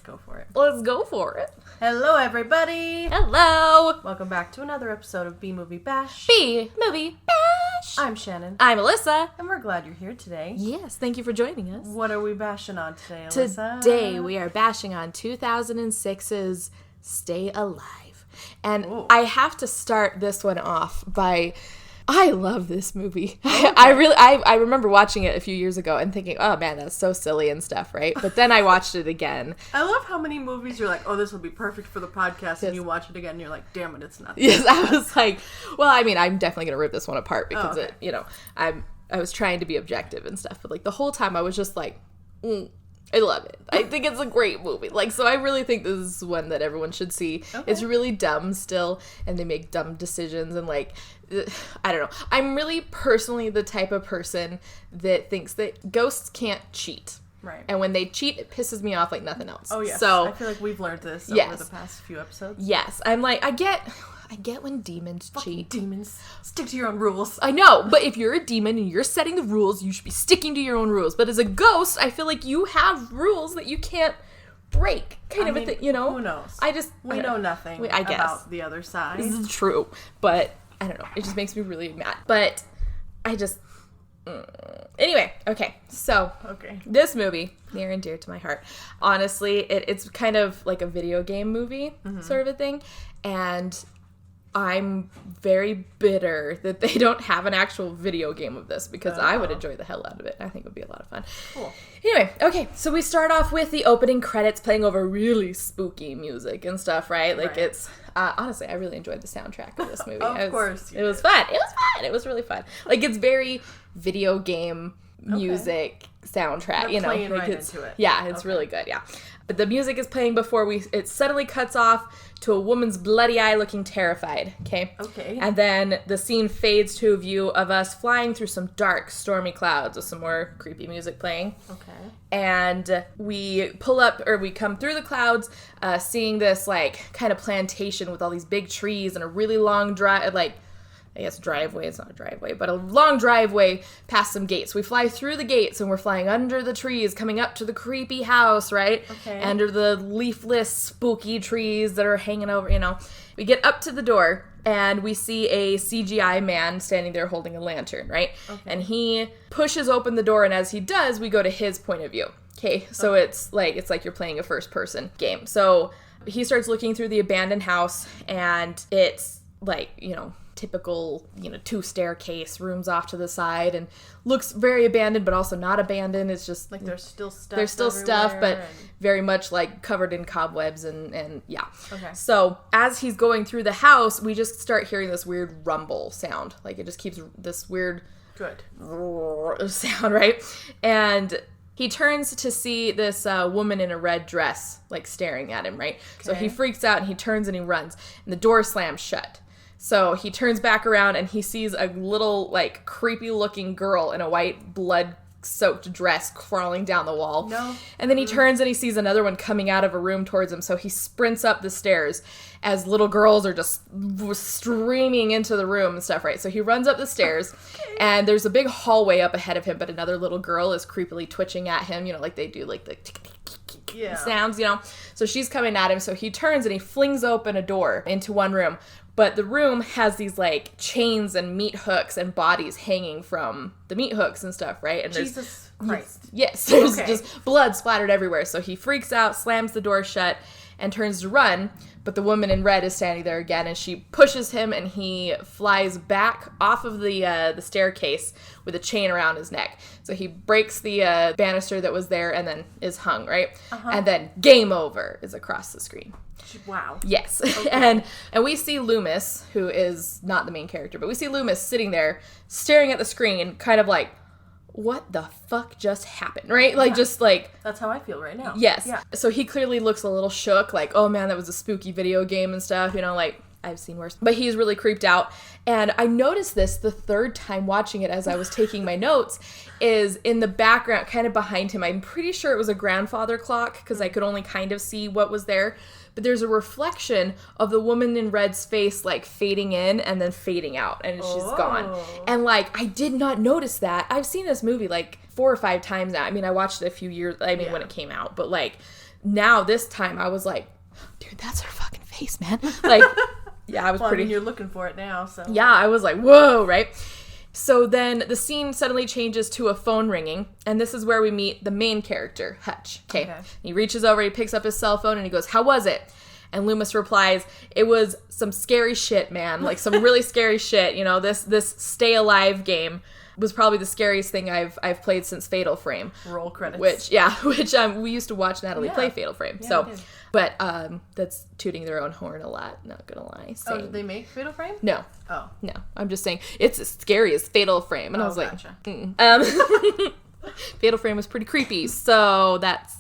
Let's go for it. Let's go for it. Hello, everybody. Hello. Welcome back to another episode of B-Movie Bash. B-Movie Bash. I'm Shannon. I'm Alyssa. And we're glad you're here today. Yes, thank you for joining us. What are we bashing on today, Alyssa? Today we are bashing on 2006's Stay Alive. And I have to start this one off by... I love this movie. Okay. I remember watching it a few years ago and thinking, oh man, that's so silly and stuff, right? But then I watched it again. I love how many movies you're like, oh, this will be perfect for the podcast, yes. And you watch it again and you're like, damn it, it's not. Yes, I was like, well, I mean, I'm definitely going to rip this one apart because I was trying to be objective and stuff, but like the whole time I was just like, I love it. I think it's a great movie. Like, so I really think this is one that everyone should see. Okay. It's really dumb still, and they make dumb decisions, and like, I don't know. I'm really personally the type of person that thinks that ghosts can't cheat. Right. And when they cheat, it pisses me off like nothing else. Oh, yes. So I feel like we've learned this over the past few episodes. Yes. I'm like, I get when demons cheat. Demons. Stick to your own rules. I know, but if you're a demon and you're setting the rules, you should be sticking to your own rules. But as a ghost, I feel like you have rules that you can't break, kind of a thing, you know? Who knows? We know nothing about the other side. This is true, but I don't know. It just makes me really mad. But I just... Anyway, okay, so this movie, near and dear to my heart. Honestly, it's kind of like a video game movie sort of a thing, and I'm very bitter that they don't have an actual video game of this because I would enjoy the hell out of it. I think it would be a lot of fun. Cool. Anyway, okay, so we start off with the opening credits playing over really spooky music and stuff, right? Like it's, honestly, I really enjoyed the soundtrack of this movie. Of course. It was fun. It was fun. It was really fun. Like it's very video game music soundtrack. They're you know, playing like right it's into it. Yeah, it's really good. Yeah, but the music is playing before it suddenly cuts off to a woman's bloody eye looking terrified. Okay. And then the scene fades to a view of us flying through some dark, stormy clouds with some more creepy music playing. Okay. And we come through the clouds, seeing this like kind of plantation with all these big trees and a really long driveway. It's not a driveway, but a long driveway past some gates. We fly through the gates and we're flying under the trees, coming up to the creepy house, right? Okay. Under the leafless, spooky trees that are hanging over, you know. We get up to the door and we see a CGI man standing there holding a lantern, right? Okay. And he pushes open the door, and as he does, we go to his point of view. Okay, so it's like you're playing a first-person game. So he starts looking through the abandoned house, and it's like, you know, typical, you know, 2 staircase rooms off to the side, and looks very abandoned but also not abandoned. It's just like there's still stuff but very much like covered in cobwebs and yeah. Okay. So as he's going through the house, we just start hearing this weird rumble sound. Like it just keeps this weird sound, right? And he turns to see this woman in a red dress like staring at him, right? Okay. So he freaks out and he turns and he runs, and the door slams shut. So he turns back around and he sees a little, like, creepy-looking girl in a white, blood-soaked dress crawling down the wall. No. And then he turns and he sees another one coming out of a room towards him. So he sprints up the stairs as little girls are just streaming into the room and stuff, right? So he runs up the stairs, and there's a big hallway up ahead of him, but another little girl is creepily twitching at him, you know, like they do, like the sounds, you know? So she's coming at him, so he turns and he flings open a door into one room. But the room has these, like, chains and meat hooks and bodies hanging from the meat hooks and stuff, right? And Jesus Christ. Yes, there's just blood splattered everywhere. So he freaks out, slams the door shut, and turns to run. But the woman in red is standing there again, and she pushes him, and he flies back off of the staircase with a chain around his neck. So he breaks the banister that was there and then is hung, right? And then game over is across the screen. Wow. Yes. Okay. And we see Loomis, who is not the main character, but we see Loomis sitting there staring at the screen, kind of like, what the fuck just happened, right? Like, just like... That's how I feel right now. Yes. Yeah. So he clearly looks a little shook, like, oh man, that was a spooky video game and stuff, you know, like, I've seen worse. But he's really creeped out. And I noticed this the third time watching it as I was taking my notes, is in the background, kind of behind him, I'm pretty sure it was a grandfather clock, because I could only kind of see what was there. But there's a reflection of the woman in red's face, like, fading in and then fading out, and she's gone. And, like, I did not notice that. I've seen this movie, like, 4 or 5 times now. I mean, I watched it a few years, when it came out, but, like, now this time I was like, dude, that's her fucking face, man. Like, yeah, I was pretty... I mean, you're looking for it now, so... Yeah, I was like, whoa, right? So then the scene suddenly changes to a phone ringing, and this is where we meet the main character, Hutch. Okay. He reaches over, he picks up his cell phone, and he goes, how was it? And Loomis replies, it was some scary shit, man. Like, some really scary shit. You know, this Stay Alive game was probably the scariest thing I've played since Fatal Frame. Roll credits. Which we used to watch Natalie play Fatal Frame. Yeah, so, but that's tooting their own horn a lot, not gonna lie. Oh, did they make Fatal Frame? No. Oh. No. I'm just saying, it's as scary as Fatal Frame. And I was gotcha. like, Fatal Frame was pretty creepy, so that's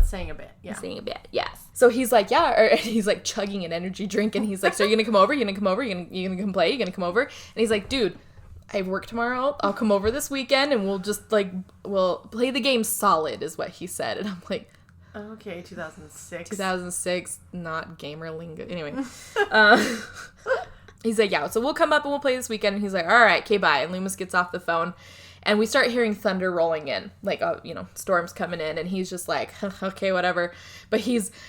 saying a bit. Yeah. Saying a bit, yes. So he's like, yeah, or he's like chugging an energy drink, and he's like, so you're gonna come over? You're gonna come over? You're gonna come play? You're gonna come over? And he's like, dude, I work tomorrow. I'll come over this weekend, and we'll just like, we'll play the game solid, is what he said. And I'm like, okay, 2006. 2006, not gamer lingo. Anyway, he's like, yeah, so we'll come up and we'll play this weekend. And he's like, all right, okay, bye. And Loomis gets off the phone. And we start hearing thunder rolling in, like, storms coming in, and he's just like, okay, whatever. But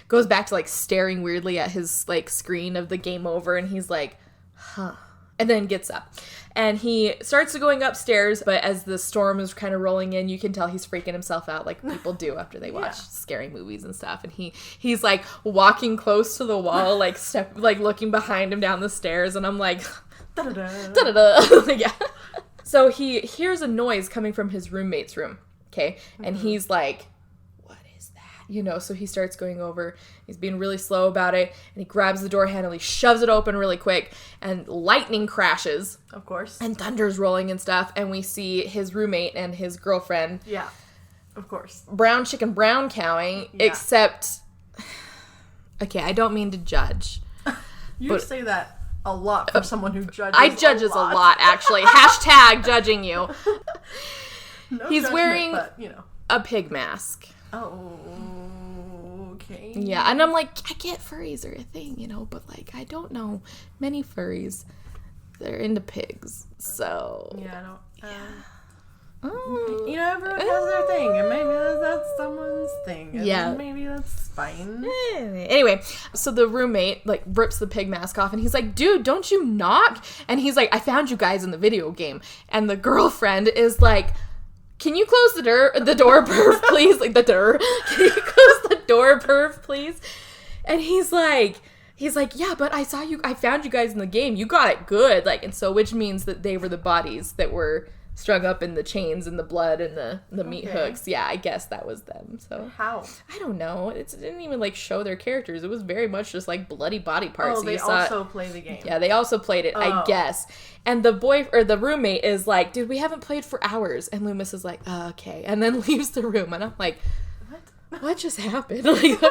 goes back to, like, staring weirdly at his, like, screen of the game over, and he's like, huh. And then gets up. And he starts going upstairs, but as the storm is kind of rolling in, you can tell he's freaking himself out like people do after they watch scary movies and stuff. And he's, like, walking close to the wall, like, looking behind him down the stairs, and I'm like, da-da-da. Da-da-da. Yeah. So he hears a noise coming from his roommate's room, okay? And he's like, what is that? So he starts going over. He's being really slow about it. And he grabs the door handle. He shoves it open really quick. And lightning crashes. Of course. And thunder's rolling and stuff. And we see his roommate and his girlfriend. Yeah, of course. Brown chicken, brown cowing. Yeah. Except, okay, I don't mean to judge. You say that a lot for someone who judges. I judges a lot, actually. Hashtag judging you. No He's wearing but, a pig mask. Oh, okay. Yeah, and I'm like, I get furries are a thing, but like, I don't know many furries. They're into pigs, so. Yeah, I don't. Everyone has their thing, and maybe that's someone's thing. And maybe that's fine. Anyway, so the roommate, like, rips the pig mask off, and he's like, dude, don't you knock? And he's like, I found you guys in the video game. And the girlfriend is like, can you close the door, perv, please? Like, the door. Can you close the door, perv, please? And he's like, yeah, but I found you guys in the game. You got it good. Like, and so, which means that they were the bodies that were strung up in the chains and the blood and the meat hooks. Yeah, I guess that was them. So how? I don't know. It didn't even like show their characters. It was very much just like bloody body parts. Oh, they also play the game. Yeah, they also played it, I guess. And the roommate is like, dude, we haven't played for hours. And Loomis is like, okay. And then leaves the room. And I'm like, what just happened? Like,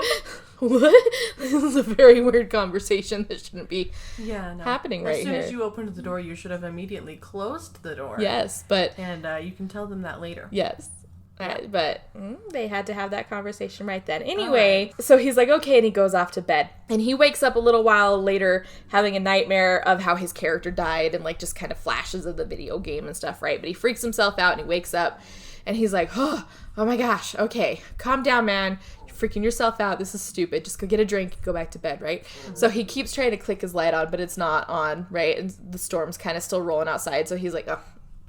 what? This is a very weird conversation that shouldn't be happening right here. As soon as you opened the door, you should have immediately closed the door. Yes, but... And you can tell them that later. Yes. But they had to have that conversation right then. Anyway, so he's like, okay, and he goes off to bed. And he wakes up a little while later having a nightmare of how his character died and, like, just kind of flashes of the video game and stuff, right? But he freaks himself out and he wakes up and he's like, oh my gosh, okay, calm down, man. You're freaking yourself out. This is stupid. Just go get a drink and go back to bed, right? So he keeps trying to click his light on, but it's not on, right? And the storm's kind of still rolling outside. So he's like, oh.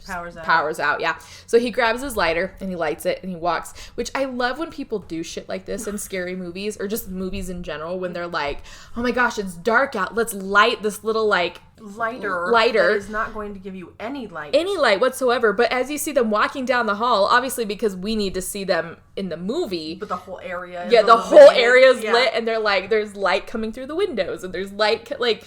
Powers out, yeah. So he grabs his lighter and he lights it and he walks, which I love when people do shit like this in scary movies or just movies in general when they're like, oh my gosh, it's dark out. Let's light this little like lighter that is not going to give you any light whatsoever. But as you see them walking down the hall, obviously because we need to see them in the movie. But the whole area is the whole area is lit and they're like, there's light coming through the windows and there's light like...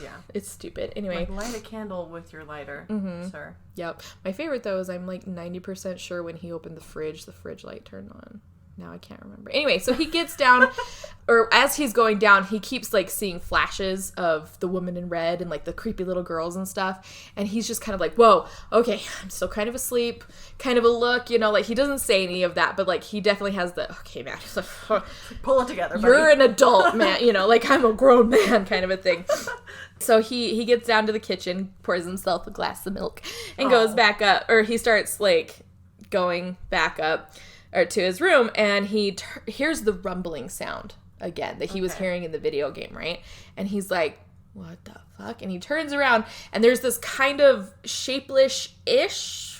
Yeah. It's stupid. Anyway. Like, light a candle with your lighter, sir. Yep. My favorite, though, is I'm like 90% sure when he opened the fridge light turned on. Now I can't remember. Anyway, so he gets down, or as he's going down, he keeps, like, seeing flashes of the woman in red and, like, the creepy little girls and stuff. And he's just kind of like, whoa, okay, I'm still kind of asleep, kind of a look, like, he doesn't say any of that, but, like, he definitely has the, okay, man, he's like, pull it together, buddy. You're an adult, man, like, I'm a grown man kind of a thing. So he gets down to the kitchen, pours himself a glass of milk, and goes back up, or he starts, like, going back up or to his room, and he hears the rumbling sound again that he was hearing in the video game, right? And he's like, what the fuck? And he turns around, and there's this kind of shapeless-ish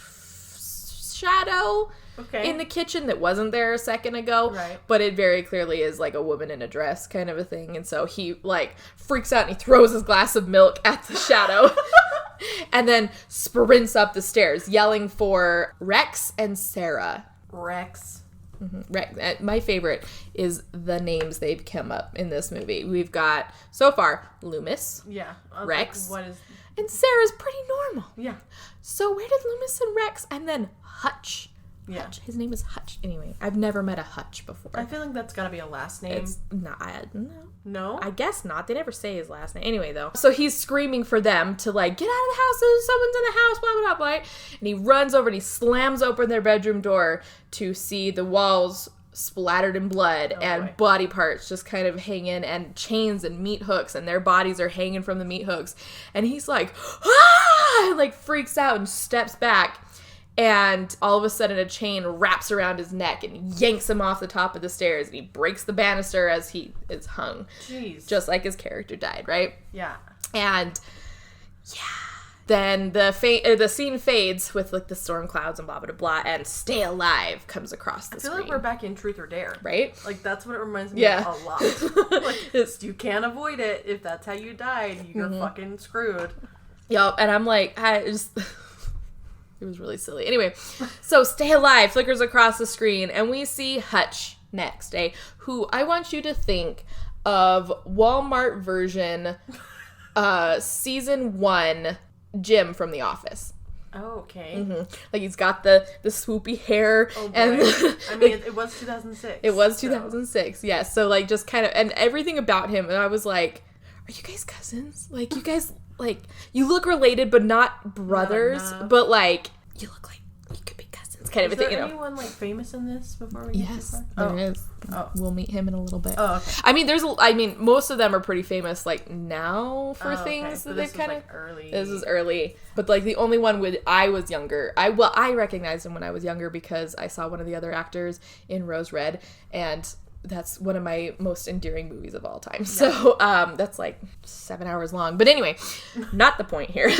shadow in the kitchen that wasn't there a second ago. Right. But it very clearly is like a woman in a dress kind of a thing. And so he like freaks out and he throws his glass of milk at the shadow and then sprints up the stairs yelling for Rex and Sarah. Rex. Mm-hmm. Rex. My favorite is the names they've come up in this movie. We've got, so far, Loomis. Yeah. Rex. What is... And Sarah's pretty normal. Yeah. So where did Loomis and Rex and then Hutch? Yeah. Hutch. His name is Hutch. Anyway, I've never met a Hutch before. I feel like that's gotta be a last name. It's not. No. No? I guess not. They never say his last name. Anyway, though. So he's screaming for them to, like, get out of the house. Someone's in the house. Blah, blah, blah, blah. And he runs over and he slams open their bedroom door to see the walls splattered in blood and body parts just kind of hanging and chains and meat hooks, and their bodies are hanging from the meat hooks. And he's like, ah! And, like, freaks out and steps back. And all of a sudden a chain wraps around his neck and yanks him off the top of the stairs, and he breaks the banister as he is hung. Jeez. Just like his character died, right? Yeah. And then the scene fades with like the storm clouds and blah blah blah, and Stay Alive comes across the screen. I feel like we're back in Truth or Dare. Right? Like that's what it reminds me of a lot. Like, you can't avoid it. If that's how you died, you're fucking screwed. Yup, and I'm like, it was really silly. Anyway, so Stay Alive flickers across the screen, and we see Hutch next, who I want you to think of Walmart version season 1 Jim from The Office. Oh, okay. Mm-hmm. Like, he's got the swoopy hair. Oh, boy. And I mean, it was 2006. It was 2006, yeah. So, like, just kind of, and everything about him, and I was like, are you guys cousins? Like, you guys... Like, you look related, but not brothers. But, like, you look like you could be cousins, kind of a thing, you know. Is there anyone, like, famous in this before we get too far? There is. Oh. We'll meet him in a little bit. Oh, okay. I mean, most of them are pretty famous, like, now for things that they've kind of... early. This is early. But, like, the only one with... I was younger. I recognized him when I was younger because I saw one of the other actors in Rose Red, and... That's one of my most endearing movies of all time. Yeah. So, that's like 7 hours long. But anyway, not the point here.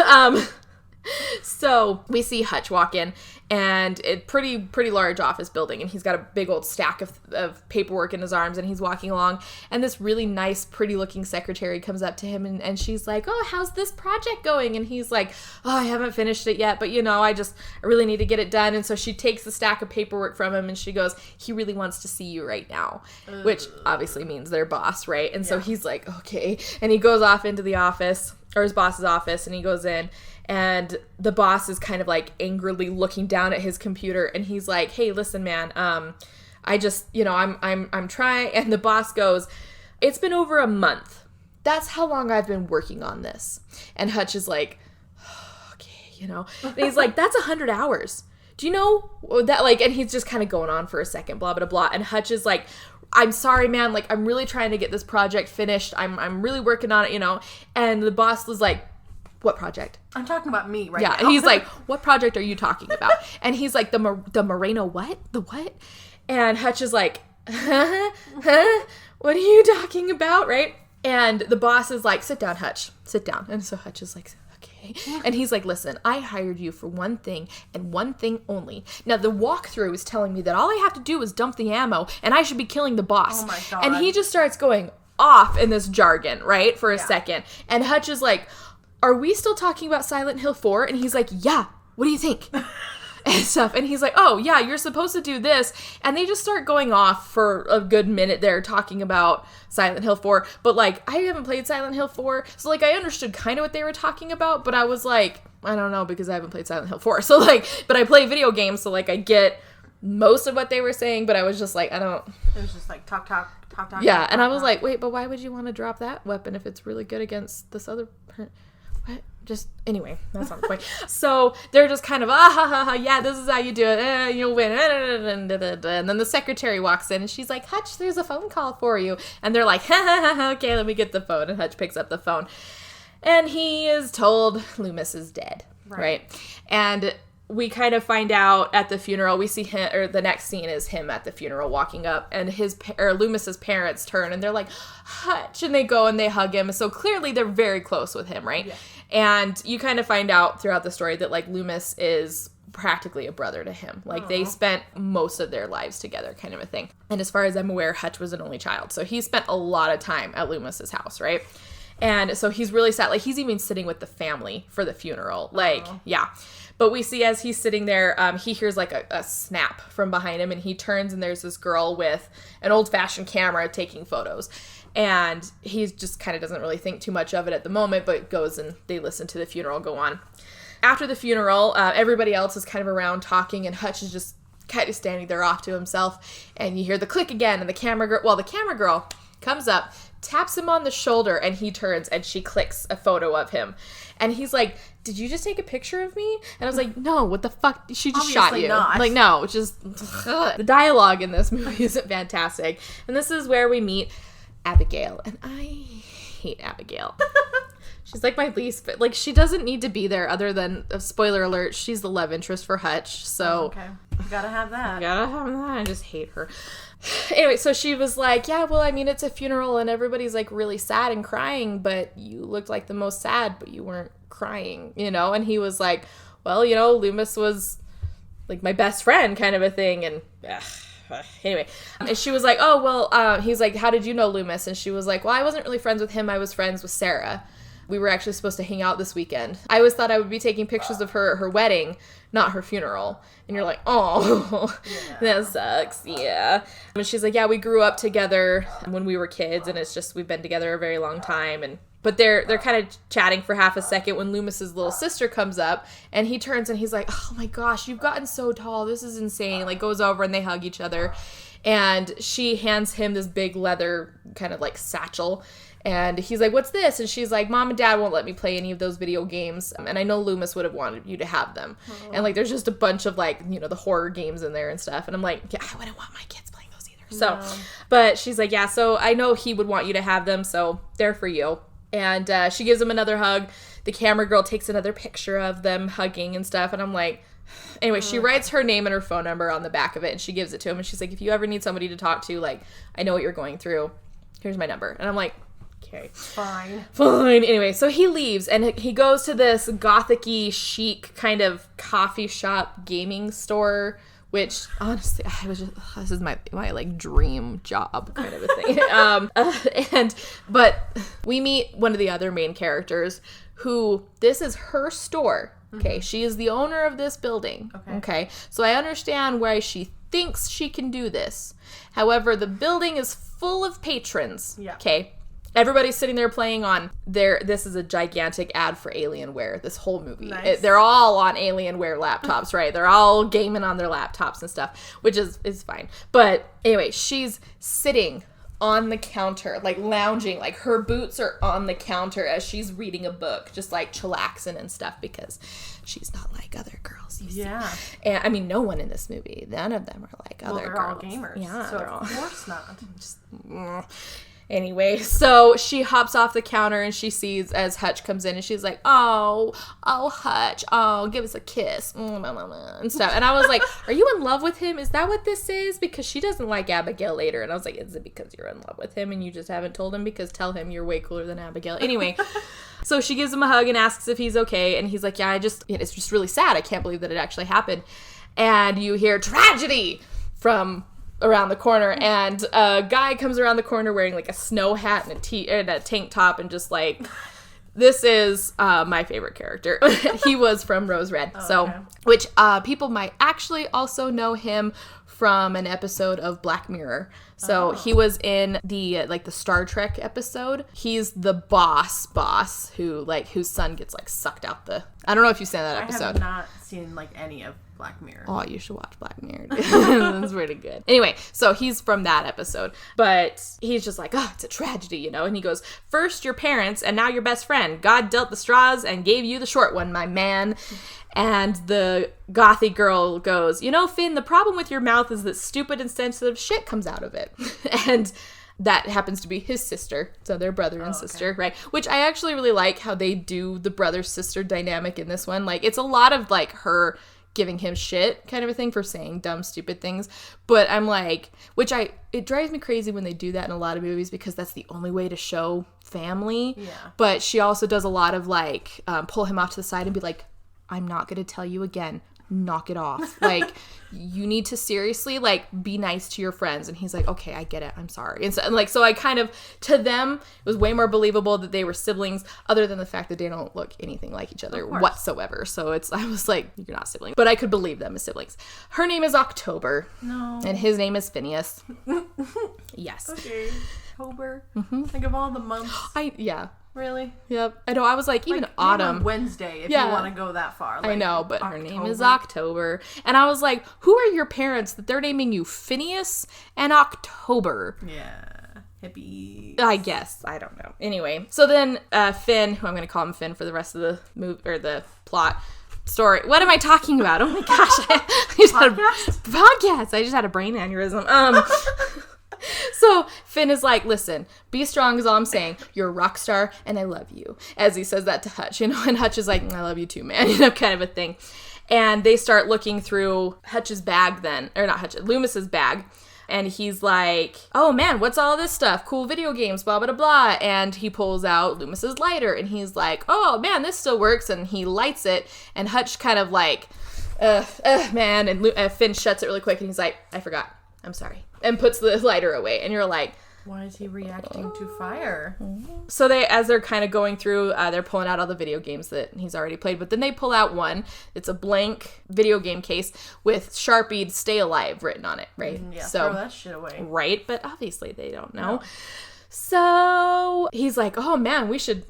So we see Hutch walk in, and it's pretty large office building, and he's got a big old stack of paperwork in his arms, and he's walking along, and this really nice, pretty looking secretary comes up to him, and she's like, oh, how's this project going? And he's like, oh, I haven't finished it yet, but you know, I really need to get it done. And so she takes the stack of paperwork from him, and she goes, he really wants to see you right now, which obviously means their boss, right? And so he's like, okay, and he goes off into the office, or his boss's office, and he goes in, and the boss is kind of like angrily looking down at his computer, and he's like, hey, listen, man, I just, you know, I'm trying. And the boss goes, it's been over a month. That's how long I've been working on this. And Hutch is like, oh, okay, you know, and he's like, that's 100 hours. Do you know that, like, and he's just kind of going on for a second, blah, blah, blah. And Hutch is like, I'm sorry, man, like, I'm really trying to get this project finished. I'm really working on it, you know. And the boss was like, what project? I'm talking about me right now. Yeah, and he's like, what project are you talking about? And he's like, the Moreno what? The what? And Hutch is like, huh? What are you talking about, right? And the boss is like, sit down, Hutch. Sit down. And so Hutch is like, okay. And he's like, listen, I hired you for one thing and one thing only. Now, the walkthrough is telling me that all I have to do is dump the ammo, and I should be killing the boss. Oh, my God. And he just starts going off in this jargon, right, for a second. And Hutch is like, are we still talking about Silent Hill 4? And he's like, yeah, what do you think? And stuff. And he's like, oh, yeah, you're supposed to do this. And they just start going off for a good minute there talking about Silent Hill 4. But, like, I haven't played Silent Hill 4. So, like, I understood kind of what they were talking about. But I was like, I don't know, because I haven't played Silent Hill 4. So, like, but I play video games. So, like, I get most of what they were saying. But I was just like, I don't. It was just like, talk. Yeah. And I was like, wait, but why would you want to drop that weapon if it's really good against this other what? Just, anyway, that's not the point. So they're just kind of, yeah, this is how you do it. You'll win. And then the secretary walks in, and she's like, Hutch, there's a phone call for you. And they're like, okay, let me get the phone. And Hutch picks up the phone. And he is told Loomis is dead, right? And we kind of find out at the funeral, we see him, or the next scene is him at the funeral walking up, and Loomis's parents turn and they're like, Hutch, and they go and they hug him. So clearly they're very close with him, right? Yeah. And you kind of find out throughout the story that like Loomis is practically a brother to him. Like they spent most of their lives together, kind of a thing. And as far as I'm aware, Hutch was an only child. So he spent a lot of time at Loomis's house, right? And so he's really sad. Like he's even sitting with the family for the funeral. Like, yeah. But we see as he's sitting there, he hears like a snap from behind him, and he turns and there's this girl with an old-fashioned camera taking photos. And he just kind of doesn't really think too much of it at the moment, but goes and they listen to the funeral go on. After the funeral, everybody else is kind of around talking, and Hutch is just kind of standing there off to himself. And you hear the click again, and the camera girl comes up, taps him on the shoulder, and he turns and she clicks a photo of him. And he's like, did you just take a picture of me? And I was like, no, what the fuck? She just shot you. Not. Like, no, just the dialogue in this movie isn't fantastic. And this is where we meet Abigail. And I hate Abigail. She's like my least, but like she doesn't need to be there other than, spoiler alert, she's the love interest for Hutch. So okay. You gotta have that. I just hate her. Anyway, so she was like, yeah, well, I mean, it's a funeral and everybody's like really sad and crying, but you looked like the most sad, but you weren't crying, you know? And he was like, well, you know, Loomis was like my best friend kind of a thing. And anyway, and she was like, oh, well, he's like, how did you know Loomis? And she was like, well, I wasn't really friends with him. I was friends with Sarah. We were actually supposed to hang out this weekend. I always thought I would be taking pictures of her wedding, not her funeral. And you're like, oh, that sucks. Yeah. And she's like, yeah, we grew up together when we were kids, and it's just, we've been together a very long time. But they're kind of chatting for half a second when Loomis's little sister comes up, and he turns and he's like, oh my gosh, you've gotten so tall. This is insane. Like goes over and they hug each other. And she hands him this big leather kind of like satchel. And he's like, what's this? And she's like, Mom and Dad won't let me play any of those video games. And I know Loomis would have wanted you to have them. Oh. And like, there's just a bunch of like, you know, the horror games in there and stuff. And I'm like, yeah, I wouldn't want my kids playing those either. No. So, but she's like, yeah, so I know he would want you to have them. So they're for you. And she gives him another hug. The camera girl takes another picture of them hugging and stuff. And I'm like, anyway, she writes her name and her phone number on the back of it. And she gives it to him. And she's like, if you ever need somebody to talk to, like, I know what you're going through. Here's my number. And I'm like, okay. Fine. Anyway, so he leaves and he goes to this gothic-y, chic kind of coffee shop gaming store, which honestly, I was just, this is my like dream job kind of a thing. But we meet one of the other main characters who, this is her store. Okay. Mm-hmm. She is the owner of this building. Okay. So I understand why she thinks she can do this. However, the building is full of patrons. Yeah. Okay. Everybody's sitting there playing on this is a gigantic ad for Alienware, this whole movie. Nice. They're all on Alienware laptops, right? They're all gaming on their laptops and stuff, which is fine. But anyway, she's sitting on the counter, like lounging, like her boots are on the counter as she's reading a book, just like chillaxing and stuff, because she's not like other girls, you see. And I mean, no one in this movie, none of them are like other girls. They're all gamers. Yeah, so of course not. Just, anyway, so she hops off the counter and she sees as Hutch comes in and she's like, oh, Hutch, oh, give us a kiss, and stuff. And I was like, are you in love with him? Is that what this is? Because she doesn't like Abigail later. And I was like, is it because you're in love with him and you just haven't told him? Because tell him you're way cooler than Abigail. Anyway, so she gives him a hug and asks if he's okay. And he's like, yeah, it's just really sad. I can't believe that it actually happened. And you hear tragedy from around the corner, and a guy comes around the corner wearing like a snow hat and a tank top, and just like, this is my favorite character. He was from Rose Red. Which people might actually also know him from an episode of Black Mirror. So he was in the the Star Trek episode. He's the boss whose son gets like sucked out the. I don't know if you've seen that episode. I have not seen like any of Black Mirror. Oh, you should watch Black Mirror. That's pretty good. Anyway, so he's from that episode, but he's just like, oh, it's a tragedy, you know? And he goes, first your parents and now your best friend. God dealt the straws and gave you the short one, my man. And the gothy girl goes, you know, Finn, the problem with your mouth is that stupid and sensitive shit comes out of it. And that happens to be his sister. So they're brother and sister, right? Which I actually really like how they do the brother-sister dynamic in this one. Like, it's a lot of, like, her giving him shit kind of a thing for saying dumb, stupid things. But I'm like, it drives me crazy when they do that in a lot of movies because that's the only way to show family. Yeah. But she also does a lot of like, pull him off to the side and be like, I'm not going to tell you again. Knock it off. Like, you need to seriously, like, be nice to your friends. And he's like, okay, I get it. I'm sorry. And so I kind of, to them, it was way more believable that they were siblings, other than the fact that they don't look anything like each other whatsoever. So I was like, you're not siblings. But I could believe them as siblings. Her name is October. No. And his name is Phineas. Yes. Okay. October. Mm-hmm. Think of all the months. Yeah. Really? Yep. I know. I was like, even autumn. Wednesday, if you want to go that far. Like, I know, but October. Her name is October. And I was like, who are your parents that they're naming you Phineas and October? Yeah. Hippies. I guess. I don't know. Anyway. So then Finn, who I'm going to call him Finn for the rest of the movie, or the plot story. What am I talking about? Oh my gosh. Podcast? I just had a brain aneurysm. So Finn is like, listen, be strong is all I'm saying. You're a rock star and I love you. As he says that to Hutch, and Hutch is like, I love you too, man, kind of a thing. And they start looking through Hutch's bag then, or not Hutch, Loomis's bag. And he's like, oh man, what's all this stuff? Cool video games, blah, blah, blah. And he pulls out Loomis's lighter and he's like, oh man, this still works. And he lights it. And Hutch kind of like, man. And Finn shuts it really quick and he's like, I forgot. I'm sorry. And puts the lighter away. And you're like, why is he reacting to fire? So as they're kind of going through, they're pulling out all the video games that he's already played. But then they pull out one. It's a blank video game case with Sharpied "Stay Alive" written on it, right? Yeah, so, throw that shit away. Right, but obviously they don't know. No. So he's like, oh man, we should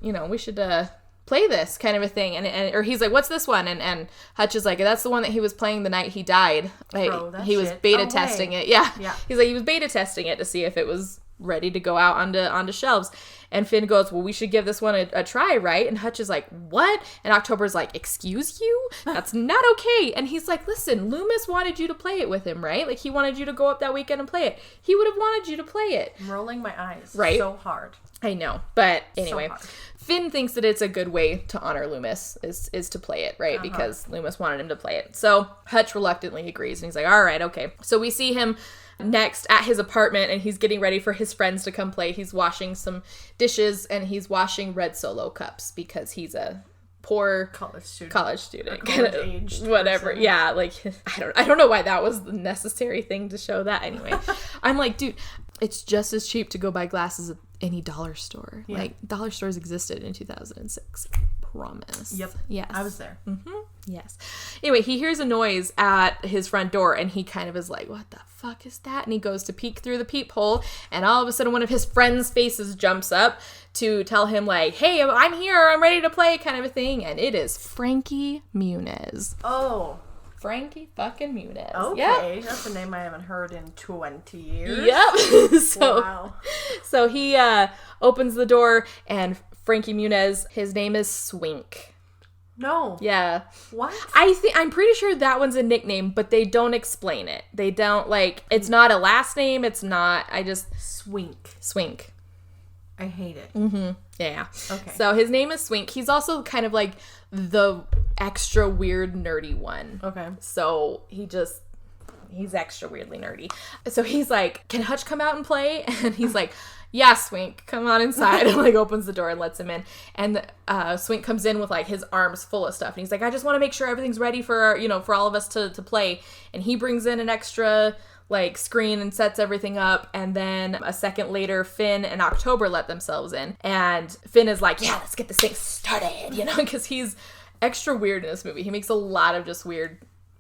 play this kind of a thing. Or he's like, what's this one? And Hutch is like, that's the one that he was playing the night he died. He was beta testing it. Yeah. He's like, he was beta testing it to see if it was ready to go out onto shelves. And Finn goes, well, we should give this one a try, right? And Hutch is like, what? And October's like, excuse you? That's not okay. And he's like, listen, Loomis wanted you to play it with him, right? Like, he wanted you to go up that weekend and play it. He would have wanted you to play it. I'm rolling my eyes. Right? So hard. I know. But anyway, so Finn thinks that it's a good way to honor Loomis is to play it, right? Because Loomis wanted him to play it. So Hutch reluctantly agrees. And he's like, all right, okay. So we see him next at his apartment and he's getting ready for his friends to come play. He's washing some dishes and he's washing red Solo cups because he's a poor college student, college-aged whatever person. Yeah, like I don't know why that was the necessary thing to show that. Anyway, I'm like, dude, it's just as cheap to go buy glasses at any dollar store. Yeah. Like, dollar stores existed in 2006. Promise. Yep. Yes. I was there. Mm-hmm. Yes. Anyway, he hears a noise at his front door and he kind of is like, what the fuck is that? And he goes to peek through the peephole and all of a sudden one of his friends' faces jumps up to tell him like, hey, I'm here, I'm ready to play, kind of a thing. And it is Frankie Muniz. Oh. Frankie fucking Muniz. Okay. Yep. That's a name I haven't heard in 20 years. Yep. So he opens the door and Frankie Muniz, his name is Swink. No. Yeah. What? I'm pretty sure that one's a nickname, but they don't explain it. They don't, like, it's not a last name. It's not, Swink. I hate it. Mm-hmm. Yeah. Okay. So his name is Swink. He's also kind of like the extra weird nerdy one. Okay. So he's extra weirdly nerdy. So he's like, can Hutch come out and play? And he's like, yeah, Swink, come on inside. And like opens the door and lets him in. And Swink comes in with like his arms full of stuff. And he's like, I just want to make sure everything's ready for, for all of us to play. And he brings in an extra like screen and sets everything up. And then a second later, Finn and October let themselves in. And Finn is like, yeah, let's get this thing started, because he's extra weird in this movie. He makes a lot of just weird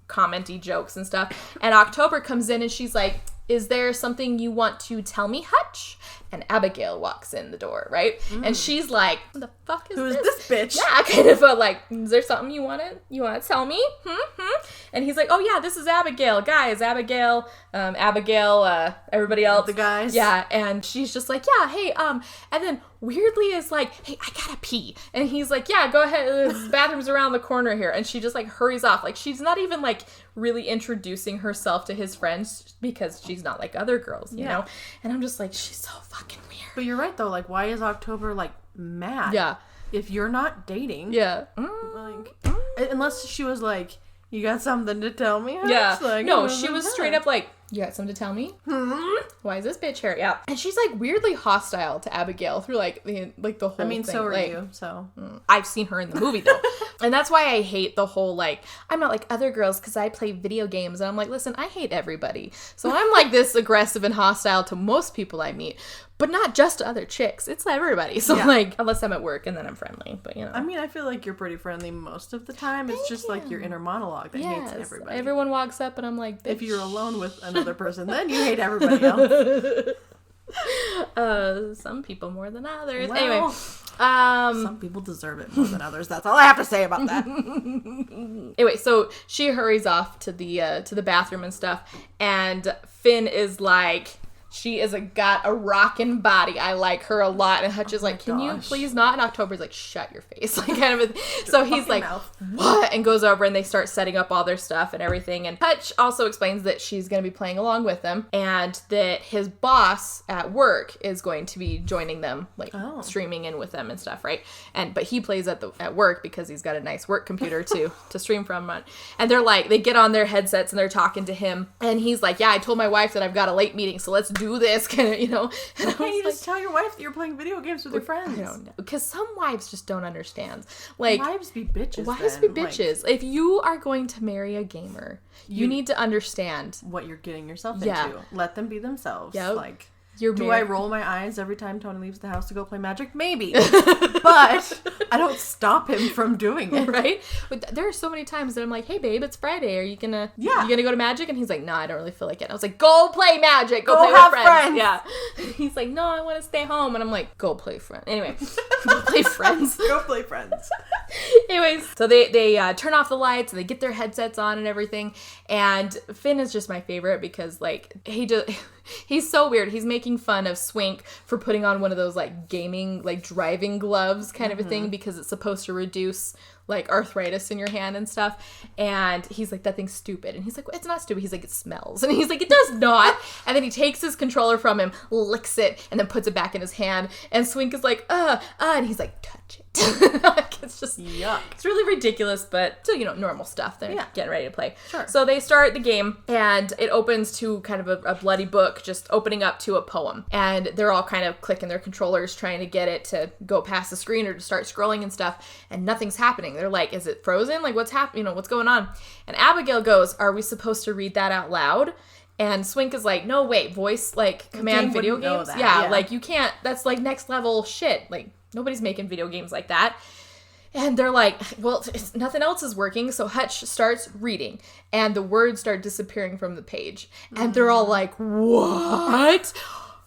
commenty jokes and stuff. And October comes in and she's like, is there something you want to tell me, Hutch? And Abigail walks in the door, right? And she's like, what the fuck is Who's this bitch? Yeah, kind of like, is there something you want to tell me? And he's like, oh yeah, this is Abigail. Guys, Abigail, everybody else. The guys. Yeah, and she's just like, yeah, hey, and then weirdly is like, hey, I gotta pee. And he's like, yeah, go ahead, the bathroom's around the corner here. And she just like hurries off. Like, she's not even like really introducing herself to his friends because she's not like other girls, you know? And I'm just like, she's so fucking weird. But you're right though, like, why is October like mad? Yeah. If you're not dating. Yeah. Like, unless she was like, You got something to tell me? Yeah. Like, no, she was straight up like, you got something to tell me? Why is this bitch here? Yeah. And she's like weirdly hostile to Abigail through like the whole thing. I mean, so are you, so. I've seen her in the movie though. And that's why I hate the whole like, I'm not like other girls because I play video games. And I'm like, listen, I hate everybody. So I'm like this aggressive and hostile to most people I meet. But not just to other chicks. It's everybody. So, like, unless I'm at work and then I'm friendly. But, you know. I mean, I feel like you're pretty friendly most of the time. It's just like your inner monologue that hates everybody. Everyone walks up and I'm like, bitch. If you're alone with another person, then you hate everybody else. Some people more than others. Well, anyway. Some people deserve it more than others. That's all I have to say about that. Anyway, so she hurries off to the bathroom and stuff. And Finn is like... She got a rockin' body. I like her a lot. And Hutch is like, can you please not? And October's like, shut your face. Like, kind of. So he's like, what? And goes over and they start setting up all their stuff and everything. And Hutch also explains that she's going to be playing along with them and that his boss at work is going to be joining them, like streaming in with them and stuff, right? But he plays at work because he's got a nice work computer to stream from. And they're like, they get on their headsets and they're talking to him. And he's like, yeah, I told my wife that I've got a late meeting, so let's do this, kind of, you know. Why can't you just tell your wife that you're playing video games with your friends? I don't know, because some wives just don't understand. Like, wives be bitches. Wives be bitches. Like, if you are going to marry a gamer, you need to understand what you're getting yourself into. Let them be themselves. Yep. Like, do I roll my eyes every time Tony leaves the house to go play Magic? Maybe. But I don't stop him from doing it. Right? But there are so many times that I'm like, hey, babe, it's Friday. Are you gonna go to Magic? And he's like, no, I don't really feel like it. And I was like, go play Magic. Go play with friends. Yeah. He's like, no, I want to stay home. And I'm like, go play friends. Anyway, go play friends. Go play friends. Anyways, so they turn off the lights and they get their headsets on and everything. And Finn is just my favorite because, like, he's so weird. He's making fun of Swink for putting on one of those, like, gaming, like, driving gloves kind of a thing because it's supposed to reduce, like, arthritis in your hand and stuff. And he's like, that thing's stupid. And he's like, well, it's not stupid. He's like, it smells. And he's like, it does not. And then he takes his controller from him, licks it, and then puts it back in his hand. And Swink is like, and he's like, touch it. It's just, yuck. It's really ridiculous, but still, you know, normal stuff. They're getting ready to play. Sure. So they start the game, and it opens to kind of a bloody book, just opening up to a poem. And they're all kind of clicking their controllers, trying to get it to go past the screen or to start scrolling and stuff, and nothing's happening. They're like, is it frozen? Like, what's happening? You know, what's going on? And Abigail goes, are we supposed to read that out loud? And Swink is like, no, wait, voice, like, command video games? Yeah, like, you can't, that's, like, next level shit. Like, nobody's making video games like that. And they're like, well, nothing else is working. So Hutch starts reading and the words start disappearing from the page. And they're all like, what?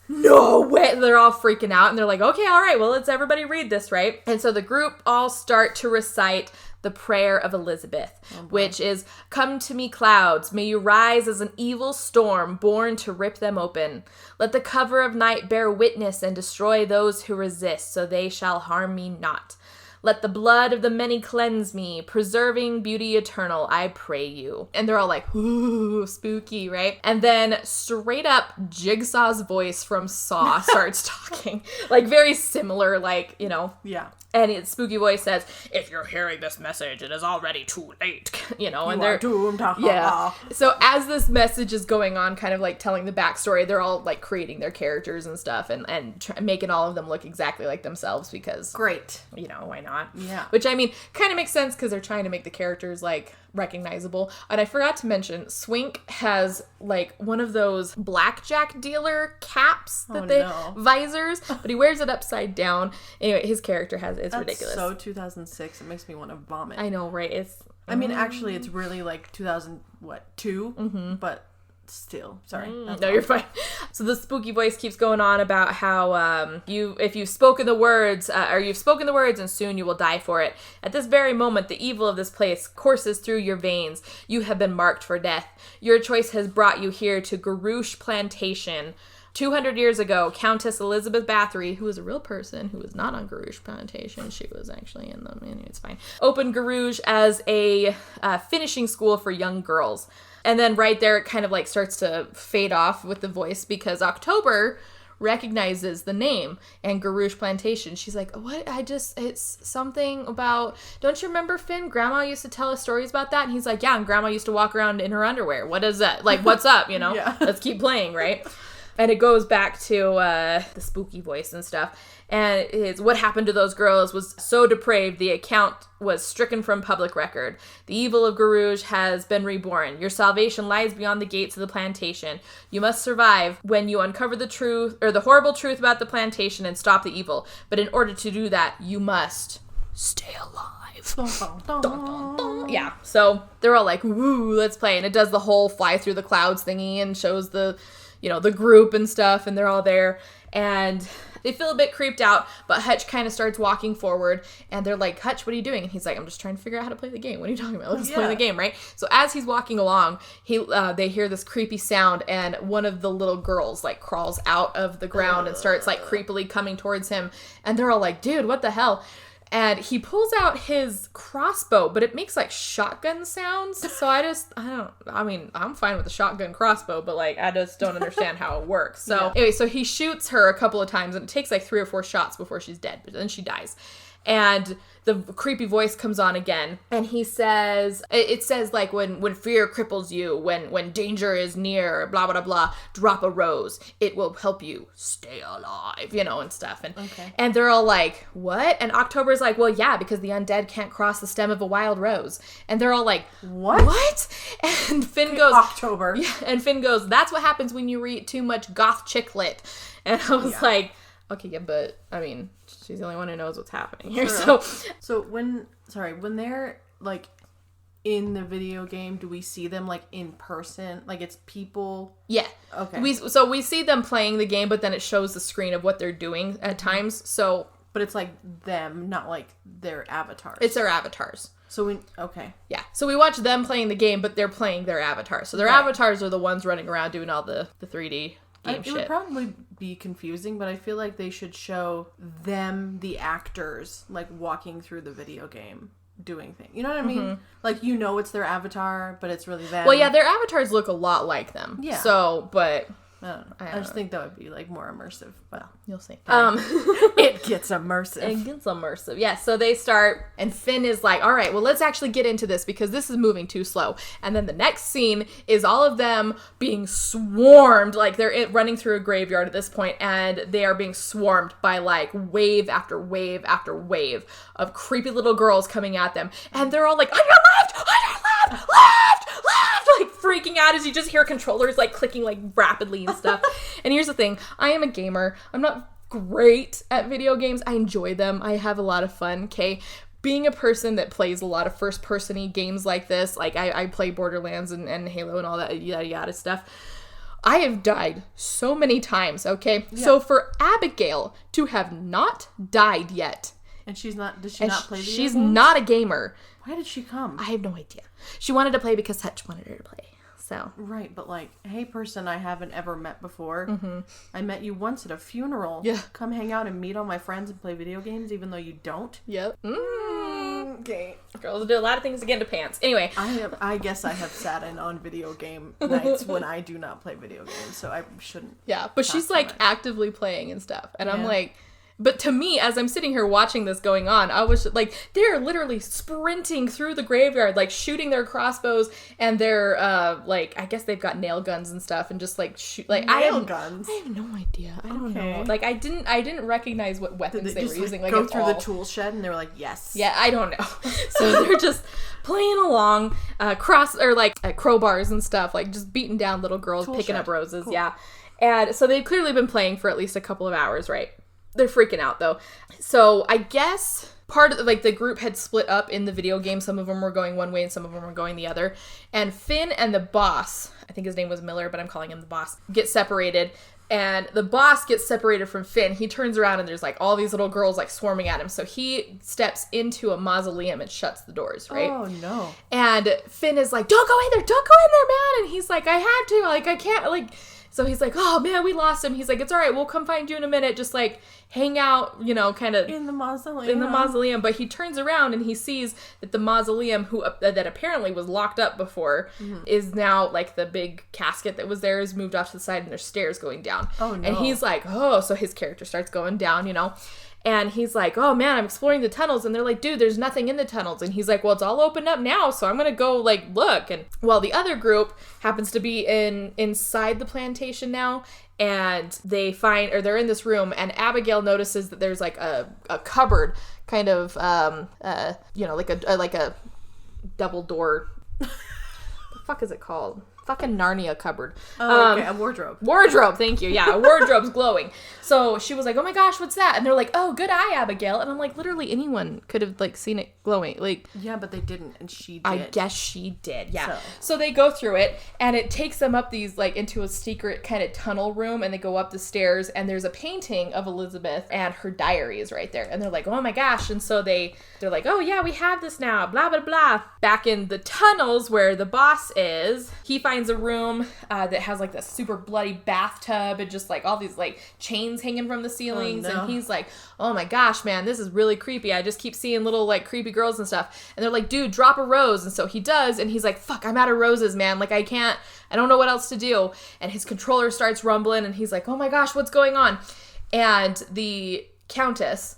No way. They're all freaking out. And they're like, okay, all right, well, let's everybody read this, right? And so the group all start to recite the prayer of Elizabeth, which is, come to me, clouds. May you rise as an evil storm born to rip them open. Let the cover of night bear witness and destroy those who resist, so they shall harm me not. Let the blood of the many cleanse me, preserving beauty eternal, I pray you. And they're all like, ooh, spooky, right? And then straight up Jigsaw's voice from Saw starts talking. Like, very similar, like, you know. Yeah. And its spooky voice says, if you're hearing this message, it is already too late, you know, and they're doomed. Yeah. So as this message is going on, kind of like telling the backstory, they're all like creating their characters and stuff and making all of them look exactly like themselves because, great, you know, why not? Yeah. Which, I mean, kind of makes sense because they're trying to make the characters like recognizable. And I forgot to mention, Swink has like one of those blackjack dealer caps that visors, but he wears it upside down. Anyway, his character it's ridiculous. So 2006, it makes me want to vomit. I know, right? I mean, actually, it's really like 2002, but still, sorry. No, you're fine. So the spooky voice keeps going on about how if you've spoken the words, and soon you will die for it. At this very moment, the evil of this place courses through your veins. You have been marked for death. Your choice has brought you here to Garouche Plantation. 200 years ago, Countess Elizabeth Bathory, who was a real person, who was not on Garouche Plantation, she was actually in them, anyway, it's fine, opened Garouche as a finishing school for young girls. And then right there, it kind of like starts to fade off with the voice because October recognizes the name and Garouche Plantation. She's like, what? It's something about, don't you remember, Finn? Grandma used to tell us stories about that. And he's like, yeah, and Grandma used to walk around in her underwear. What is that? Like, what's up, you know? Yeah. Let's keep playing, right? And it goes back to the spooky voice and stuff. And it's what happened to those girls was so depraved, the account was stricken from public record. The evil of Garouge has been reborn. Your salvation lies beyond the gates of the plantation. You must survive when you uncover the truth, or the horrible truth about the plantation, and stop the evil. But in order to do that, you must stay alive. Dun, dun, dun. Yeah. So they're all like, woo, let's play. And it does the whole fly through the clouds thingy and shows the, you know, the group and stuff, and they're all there. And they feel a bit creeped out, but Hutch kind of starts walking forward, and they're like, Hutch, what are you doing? And he's like, I'm just trying to figure out how to play the game. What are you talking about? Let's play the game, right? So as he's walking along, they hear this creepy sound, and one of the little girls, like, crawls out of the ground and starts, like, creepily coming towards him, and they're all like, dude, what the hell? And he pulls out his crossbow, but it makes, like, shotgun sounds. So I'm fine with the shotgun crossbow, but, like, I just don't understand how it works. So anyway, so he shoots her a couple of times, and it takes, like, 3 or 4 shots before she's dead, but then she dies. And the creepy voice comes on again, and he says, it says, like, when fear cripples you, when danger is near, blah, blah, blah, drop a rose. It will help you stay alive, you know, and stuff. And they're all like, what? And October's like, well, yeah, because the undead can't cross the stem of a wild rose. And they're all like, what? And Finn goes, October. Yeah, and Finn goes, that's what happens when you read too much goth chick lit. And I was like, okay, yeah, but, I mean, she's the only one who knows what's happening here, So when they're, like, in the video game, do we see them, like, in person? Like, it's people? Yeah. Okay. We see them playing the game, but then it shows the screen of what they're doing at times, so... But it's, like, them, not, like, their avatars. It's their avatars. So okay. Yeah. So we watch them playing the game, but they're playing their avatars. So their avatars are the ones running around doing all the 3D game shit. It would probably be confusing, but I feel like they should show them, the actors, like, walking through the video game doing things. You know what I mean? Mm-hmm. Like, you know it's their avatar, but it's really them. Well, yeah, their avatars look a lot like them. Yeah. So, but... I just think that would be, like, more immersive, but you'll see. It gets immersive. It gets immersive. Yeah, so they start, and Finn is like, all right, well, let's actually get into this because this is moving too slow. And then the next scene is all of them being swarmed, like, they're running through a graveyard at this point, and they are being swarmed by, like, wave after wave after wave of creepy little girls coming at them. And they're all like, on your left, left, like, freaking out as you just hear controllers, like, clicking, like, rapidly and stuff. And here's the thing. I am a gamer. I'm not great at video games. I enjoy them. I have a lot of fun, okay? Being a person that plays a lot of first-person-y games like this, like, I play Borderlands and Halo and all that yada yada stuff, I have died so many times, okay? Yeah. So for Abigail to have not died yet... And she's not... Does she not play video games? She's not a gamer. Why did she come? I have no idea. She wanted to play because Hutch wanted her to play. So right, but, like, hey, person I haven't ever met before. Mm-hmm. I met you once at a funeral. Yeah. Come hang out and meet all my friends and play video games, even though you don't. Yep. Okay. Girls do a lot of things to get into pants. Anyway. I guess I have sat in on video game nights when I do not play video games, so I shouldn't. Yeah, but she's, like, actively playing and stuff. And I'm like... But to me, as I'm sitting here watching this going on, I was like, they're literally sprinting through the graveyard, like, shooting their crossbows and their, like, I guess they've got nail guns and stuff and just, like, shoot, like, nail guns? I have no idea. I don't know. Like, I didn't recognize what weapons they were using. Like, go through the tool shed and they were like, yes. Yeah, I don't know. So they're just playing along, crowbars and stuff, like, just beating down little girls, picking up roses. Cool. Yeah. And so they've clearly been playing for at least a couple of hours, right? They're freaking out, though. So I guess part of, like, the group had split up in the video game. Some of them were going one way and some of them were going the other. And Finn and the boss, I think his name was Miller, but I'm calling him the boss, get separated. And the boss gets separated from Finn. He turns around and there's, like, all these little girls, like, swarming at him. So he steps into a mausoleum and shuts the doors, right? Oh, no. And Finn is like, don't go in there, man. And he's like, I have to. Like, I can't, like... So he's like, oh man, we lost him. He's like, it's all right, we'll come find you in a minute. Just like hang out, you know, kind of in the mausoleum. But he turns around and he sees that the mausoleum, that apparently was locked up before, is now like the big casket that was there is moved off to the side and there's stairs going down. Oh no. And he's like, oh, so his character starts going down, you know. And he's like, oh man, I'm exploring the tunnels. And they're like, dude, there's nothing in the tunnels. And he's like, well, it's all opened up now, so I'm going to go like look. And well, the other group happens to be inside the plantation now. And they're in this room, and Abigail notices that there's like a cupboard kind of, you know, like a double door. The fuck is it called? Fucking Narnia cupboard. Oh, okay, a wardrobe. Wardrobe, thank you. Yeah, a wardrobe's glowing. So she was like, oh my gosh, what's that? And they're like, oh, good eye, Abigail. And I'm like, literally anyone could have like seen it glowing. Like, yeah, but they didn't, and she did. I guess she did, yeah. So they go through it, and it takes them up these, like, into a secret kind of tunnel room, and they go up the stairs, and there's a painting of Elizabeth, and her diary is right there. And they're like, oh my gosh. And so they're like, oh yeah, we have this now, blah, blah, blah. Back in the tunnels where the boss is, he finds a room that has like this super bloody bathtub and just like all these like chains hanging from the ceilings. And he's like, oh my gosh, man, this is really creepy. I just keep seeing little like creepy girls and stuff. And they're like, dude, drop a rose. And so he does. And he's like, fuck, I'm out of roses, man. Like I don't know what else to do. And his controller starts rumbling and he's like, oh my gosh, what's going on? And the Countess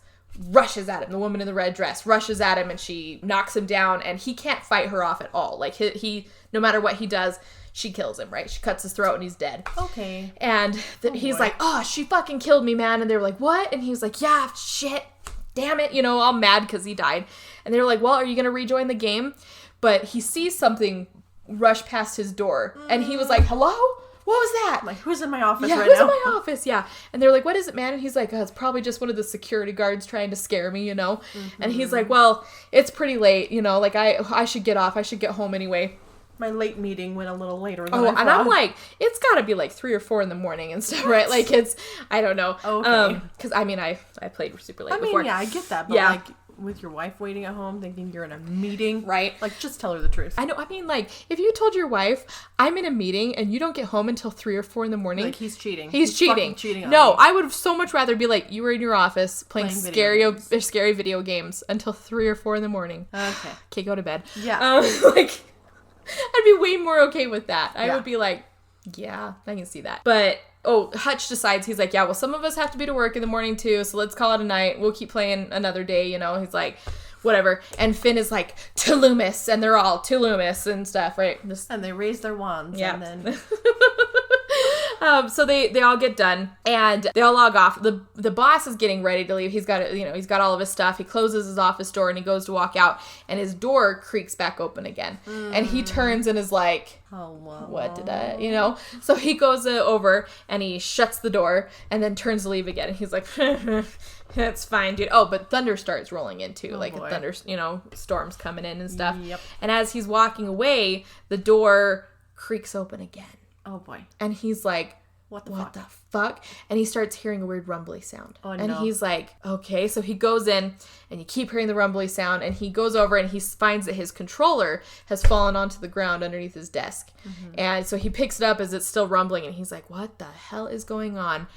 rushes at him. The woman in the red dress rushes at him and she knocks him down, and he can't fight her off at all. Like he no matter what he does, she kills him, right? She cuts his throat and he's dead. Okay. And he's like, oh, she fucking killed me, man. And they were like, what? And he was like, yeah, shit, damn it. You know, all mad because he died. And they were like, well, are you going to rejoin the game? But he sees something rush past his door. And he was like, hello? What was that? Like, who's in my office right now? Who's in my office? Yeah. And they're like, what is it, man? And he's like, oh, it's probably just one of the security guards trying to scare me, you know? Mm-hmm. And he's like, well, it's pretty late, you know? Like, I should get off. I should get home anyway. My late meeting went a little later than I thought. And I'm like, it's got to be like 3 or 4 in the morning and stuff, right? Like, it's, I don't know. Okay. Because, I mean, I played super late before. Yeah, I get that. But, like, with your wife waiting at home thinking you're in a meeting. Right. Like, just tell her the truth. I know. I mean, like, if you told your wife, I'm in a meeting and you don't get home until 3 or 4 in the morning. Like, he's cheating. He's cheating. Cheating on no, me. I would so much rather be like, you were in your office playing scary video games until 3 or 4 in the morning. Okay, go to bed. Yeah. Like, I'd be way more okay with that. I would be like, yeah, I can see that. But, Hutch decides, he's like, yeah, well, some of us have to be to work in the morning too, so let's call it a night. We'll keep playing another day, you know? He's like, whatever. And Finn is like, to Loomis, and they're all to Loomis and stuff, right? And they raise their wands, and then... So they all get done and they all log off. The boss is getting ready to leave. He's got he's got all of his stuff. He closes his office door and he goes to walk out, and his door creaks back open again. And he turns and is like, what did I, you know? So he goes over and he shuts the door and then turns to leave again. And he's like, that's fine, dude. Oh, but thunder starts rolling in too. Thunder, storms coming in and stuff. Yep. And as he's walking away, the door creaks open again. Oh boy. And he's like, what the fuck? And he starts hearing a weird rumbly sound. Oh, no. And he's like, okay. So he goes in and you keep hearing the rumbly sound, and he goes over and he finds that his controller has fallen onto the ground underneath his desk. Mm-hmm. And so he picks it up as it's still rumbling, and he's like, what the hell is going on?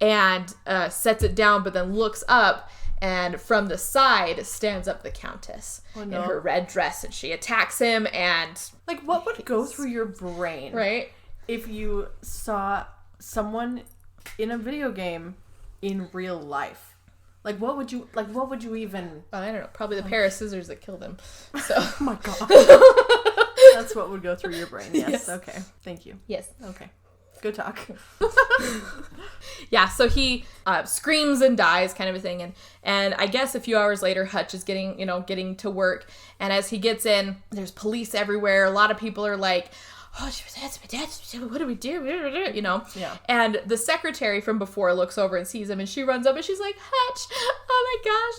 And sets it down, but then looks up, and from the side stands up the Countess in her red dress, and she attacks him. And like, what would go through your brain, right, if you saw someone in a video game in real life? Like, what would you even... I don't know. Probably the pair of scissors that killed him. So. Oh my god. That's what would go through your brain. Yes. Okay. Thank you. Yes. Okay. Go talk. Yeah, so he screams and dies, kind of a thing. And I guess a few hours later, Hutch is getting to work. And as he gets in, there's police everywhere. A lot of people are like, oh, what do we do? You know? Yeah. And the secretary from before looks over and sees him, and she runs up and she's like, Hutch, oh my gosh,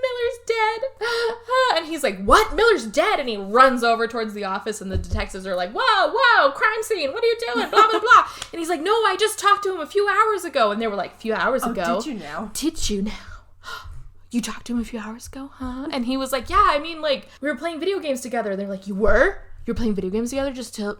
Miller's dead. And he's like, what? Miller's dead? And he runs over towards the office, and the detectives are like, whoa, crime scene, what are you doing? Blah, blah, blah. And he's like, no, I just talked to him a few hours ago. And they were like, few hours ago? Did you now? Did you now? You talked to him a few hours ago, huh? And he was like, yeah, I mean, like, we were playing video games together. They're like, you were? you're playing video games together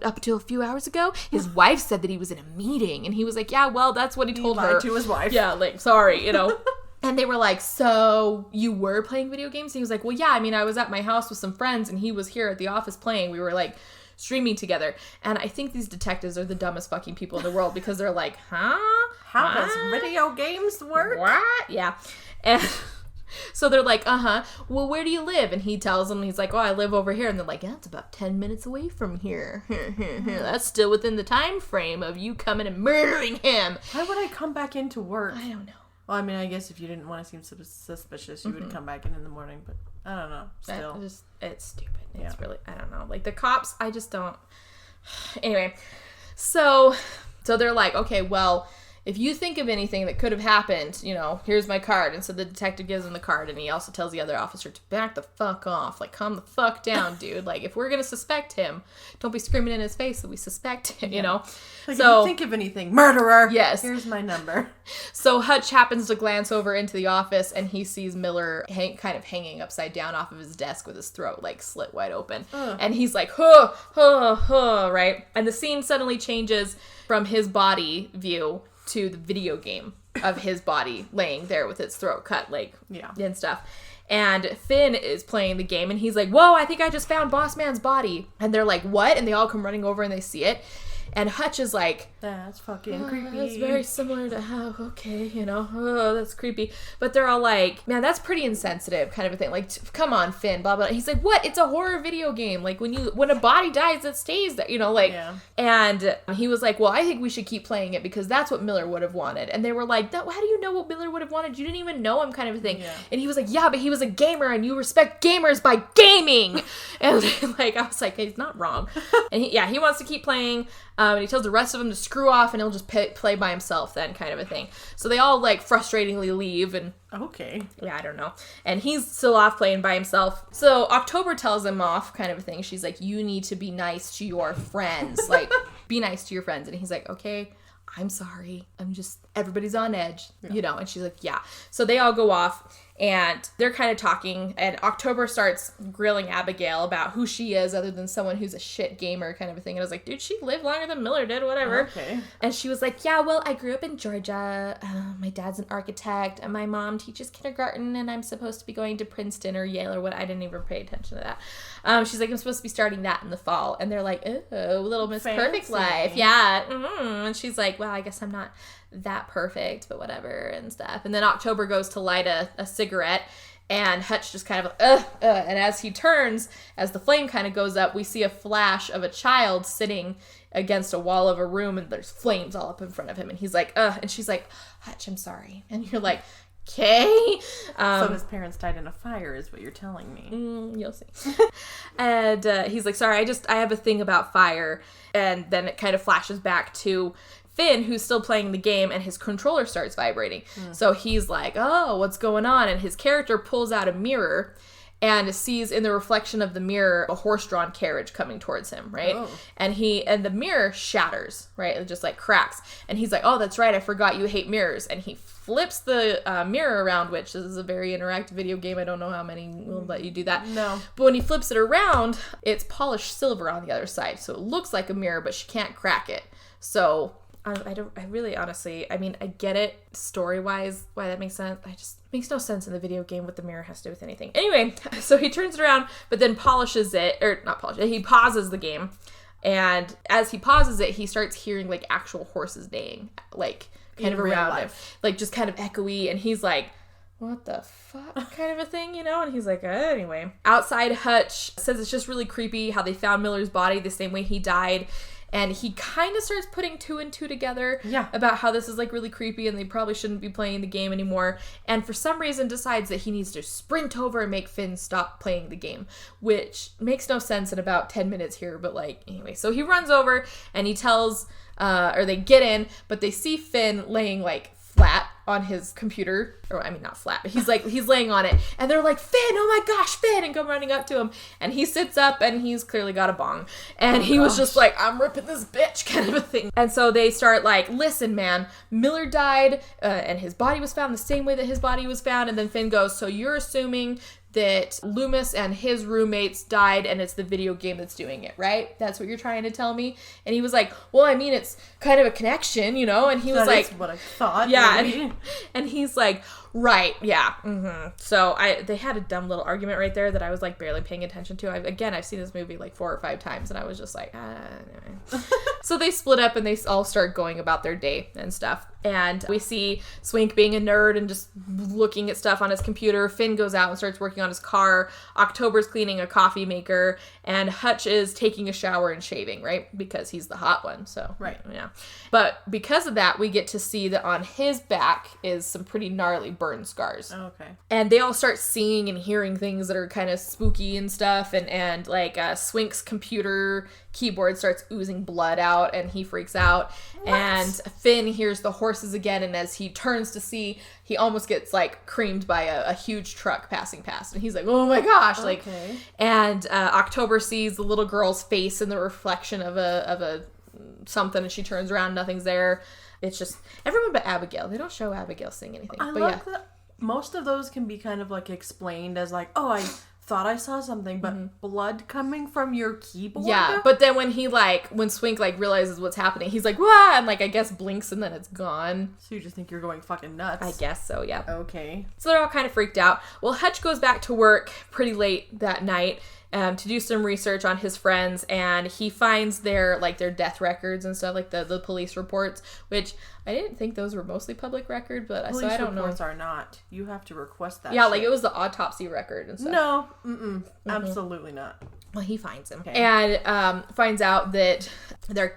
up until a few hours ago? His wife said that he was in a meeting. And he was like, yeah, well, that's what he told her. To his wife. Yeah, like, sorry, you know. And they were like, so you were playing video games? And he was like, well, yeah, I mean, I was at my house with some friends and he was here at the office playing. We were like streaming together. And I think these detectives are the dumbest fucking people in the world because they're like, huh? How does video games work? What? Yeah. And so they're like, well, where do you live? And he tells them, he's like, oh, I live over here. And they're like, yeah, it's about 10 minutes away from here. That's still within the time frame of you coming and murdering him. Why would I come back into work? I don't know. Well, I mean, I guess if you didn't want to seem suspicious, you would come back in the morning. But I don't know. Still. It's stupid. It's really, I don't know. Like, the cops, I just don't. Anyway, so they're like, okay, well, if you think of anything that could have happened, you know, here's my card. And so the detective gives him the card, and he also tells the other officer to back the fuck off. Like, calm the fuck down, dude. Like, if we're going to suspect him, don't be screaming in his face that we suspect him, you know? Like, so, if you think of anything, murderer. Yes. Here's my number. So Hutch happens to glance over into the office, and he sees Miller kind of hanging upside down off of his desk with his throat, like, slit wide open. And he's like, right? And the scene suddenly changes from his body view to the video game of his body laying there with its throat cut, like, and stuff. And Finn is playing the game, and he's like, whoa, I think I just found Boss Man's body. And they're like, what? And they all come running over, and they see it. And Hutch is like, that's fucking creepy. That's very similar to how, okay, you know, that's creepy. But they're all like, man, that's pretty insensitive, kind of a thing. Like, come on, Finn, blah, blah. And he's like, what? It's a horror video game. Like, when a body dies, it stays there, you know, like. Yeah. And he was like, well, I think we should keep playing it because that's what Miller would have wanted. And they were like, how do you know what Miller would have wanted? You didn't even know him, kind of a thing. Yeah. And he was like, yeah, but he was a gamer, and you respect gamers by gaming. And like, I was like, he's not wrong. And he wants to keep playing. And he tells the rest of them to screw off, and he'll just play by himself then, kind of a thing. So they all, like, frustratingly leave, and... Okay. Yeah, I don't know. And he's still off playing by himself. So October tells him off, kind of a thing. She's like, you need to be nice to your friends. Like, be nice to your friends. And he's like, okay, I'm sorry. Everybody's on edge, you know? And she's like, yeah. So they all go off. And they're kind of talking, and October starts grilling Abigail about who she is other than someone who's a shit gamer, kind of a thing. And I was like, dude, she lived longer than Miller did, whatever. Okay. And she was like, yeah, well, I grew up in Georgia. My dad's an architect, and my mom teaches kindergarten, and I'm supposed to be going to Princeton or Yale or what. I didn't even pay attention to that. She's like, I'm supposed to be starting that in the fall. And they're like, oh, Little Miss Perfect Life. Yeah. And she's like, well, I guess I'm not that perfect, but whatever, and stuff. And then October goes to light a cigarette, and Hutch just kind of and as he turns, as the flame kind of goes up, we see a flash of a child sitting against a wall of a room, and there's flames all up in front of him, and he's like, and she's like, Hutch, I'm sorry. And you're like, okay. So his parents died in a fire is what you're telling me. You'll see. And he's like, sorry, I have a thing about fire. And then it kind of flashes back to Finn, who's still playing the game, and his controller starts vibrating. So he's like, oh, what's going on? And his character pulls out a mirror and sees in the reflection of the mirror a horse-drawn carriage coming towards him, right? Oh. And the mirror shatters, right? It just like cracks. And he's like, oh, that's right, I forgot you hate mirrors. And he flips the mirror around, which is a very interactive video game. I don't know how many will let you do that. No. But when he flips it around, it's polished silver on the other side. So it looks like a mirror, but she can't crack it. So I really honestly, I mean, I get it story-wise, why that makes sense. Makes no sense in the video game what the mirror has to do with anything. Anyway, so he turns it around, but then he pauses the game. And as he pauses it, he starts hearing like actual horses neighing, like kind of around him, like just kind of echoey. And he's like, what the fuck, kind of a thing, you know? And he's like, anyway. Outside, Hutch says it's just really creepy how they found Miller's body the same way he died. And he kind of starts putting two and two together about how this is like really creepy and they probably shouldn't be playing the game anymore. And for some reason decides that he needs to sprint over and make Finn stop playing the game, which makes no sense in about 10 minutes here. But like, anyway, so he runs over and he tells, or they get in, but they see Finn laying like flat on his computer, or I mean not flat, but he's laying on it, and they're like, Finn, oh my gosh, Finn, and come running up to him, and he sits up and he's clearly got a bong, and he was just like, I'm ripping this bitch, kind of a thing. And so they start like, listen man, Miller died and his body was found the same way that his body was found. And then Finn goes, so you're assuming that Loomis and his roommates died and it's the video game that's doing it, right? That's what you're trying to tell me? And he was like, well, I mean, it's kind of a connection, you know? And he was like... That's what I thought. Yeah. And he's like, right, yeah. Mm-hmm. So they had a dumb little argument right there that I was like barely paying attention to. I've seen this movie like 4 or 5 times and I was just like, anyway. So they split up and they all start going about their day and stuff. And we see Swink being a nerd and just looking at stuff on his computer. Finn goes out and starts working on his car. October's cleaning a coffee maker. And Hutch is taking a shower and shaving, right? Because he's the hot one. So, right. Yeah. But because of that, we get to see that on his back is some pretty gnarly burn scars. Oh, okay. And they all start seeing and hearing things that are kind of spooky and stuff. And like Swink's computer keyboard starts oozing blood out and he freaks out. What? And Finn hears the horses again, and as he turns to see, he almost gets like creamed by a huge truck passing past, and he's like, oh my gosh. Okay. Like, and October sees the little girl's face in the reflection of a something, and she turns around, nothing's there. It's just everyone but Abigail. They don't show Abigail saying anything. I love that most of those can be kind of like explained as like, oh, I thought I saw something, but blood coming from your keyboard? Yeah, but then when Swink like realizes what's happening, he's like, wah, and like I guess blinks and then it's gone. So you just think you're going fucking nuts. I guess so, yeah. Okay. So they're all kind of freaked out. Well, Hutch goes back to work pretty late that night to do some research on his friends, and he finds their death records and stuff, like the police reports, which I didn't think those were mostly public record, but so I don't know. Police reports are not. You have to request that. Yeah, shit. like it was the autopsy record and stuff. No, absolutely not. Well, he finds him, okay. And finds out that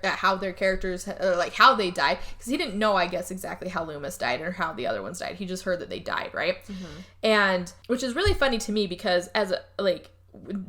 how their characters, like how they died, because he didn't know, I guess, exactly how Loomis died or how the other ones died. He just heard that they died, right? And which is really funny to me because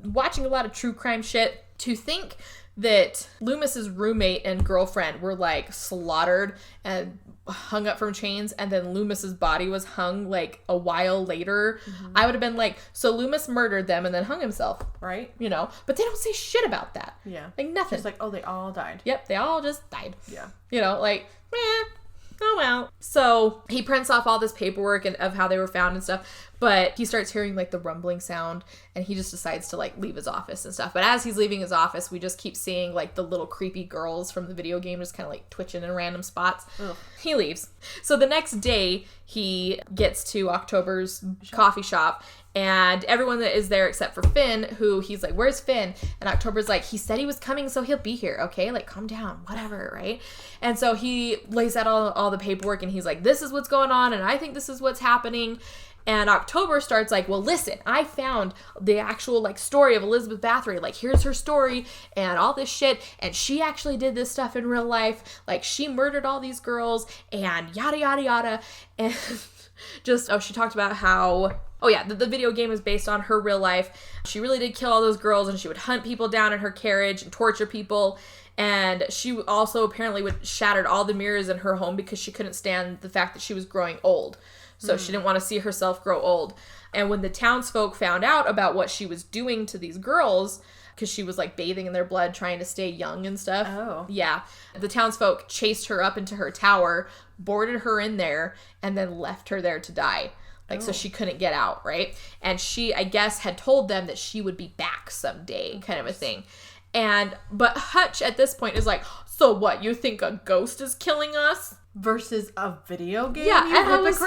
watching a lot of true crime shit, to think that Loomis's roommate and girlfriend were like slaughtered and hung up from chains, and then Loomis's body was hung like a while later, I would have been like, so Loomis murdered them and then hung himself, right? You know, but they don't say shit about that. Yeah, like nothing. It's like, oh, they all died. Yep, they all just died. Yeah, you know, like, oh well. So he prints off all this paperwork and of how they were found and stuff, but he starts hearing like the rumbling sound, and he just decides to like leave his office and stuff. But as he's leaving his office, we just keep seeing like the little creepy girls from the video game just kind of like twitching in random spots. Ugh. He leaves. So the next day he gets to October's coffee shop, and everyone that is there except for Finn, who he's like, where's Finn? And October's like, he said he was coming, so he'll be here, okay? Like, calm down, whatever, right? And so he lays out all the paperwork, and he's like, this is what's going on, and I think this is what's happening. And October starts like, well, listen, I found the actual like story of Elizabeth Bathory. Like, here's her story and all this shit. And she actually did this stuff in real life. Like, she murdered all these girls and yada, yada, yada. And she talked about how, the video game is based on her real life. She really did kill all those girls, and she would hunt people down in her carriage and torture people. And she also apparently shattered all the mirrors in her home because she couldn't stand the fact that she was growing old. So she didn't want to see herself grow old. And when the townsfolk found out about what she was doing to these girls, because she was like bathing in their blood, trying to stay young and stuff. Oh. Yeah. The townsfolk chased her up into her tower, boarded her in there, and then left her there to die. So she couldn't get out, right? And she, I guess, had told them that she would be back someday, kind of a thing. But Hutch at this point is like, so what, you think a ghost is killing us? Versus a video game? Yeah, you and I was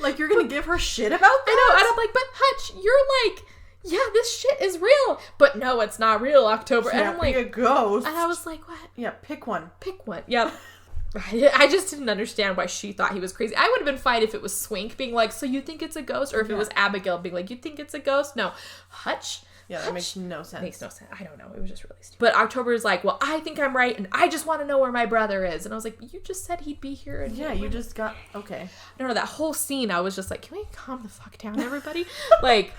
like, you're gonna give her shit about that? I know, and I'm like, but Hutch, you're like, yeah, this shit is real. But no, it's not real, October. And I'm like, a ghost. And I was like, what? Yeah, pick one. Yeah. I just didn't understand why she thought he was crazy. I would have been fine if it was Swink being like, so you think it's a ghost? Or if it was Abigail being like, you think it's a ghost? No. Hutch? Yeah, that makes no sense. Makes no sense. I don't know. It was just really stupid. But October is like, well, I think I'm right, and I just want to know where my brother is. And I was like, you just said he'd be here. And yeah, you just got... Okay. I don't know. That whole scene, I was just like, can we calm the fuck down, everybody? Like...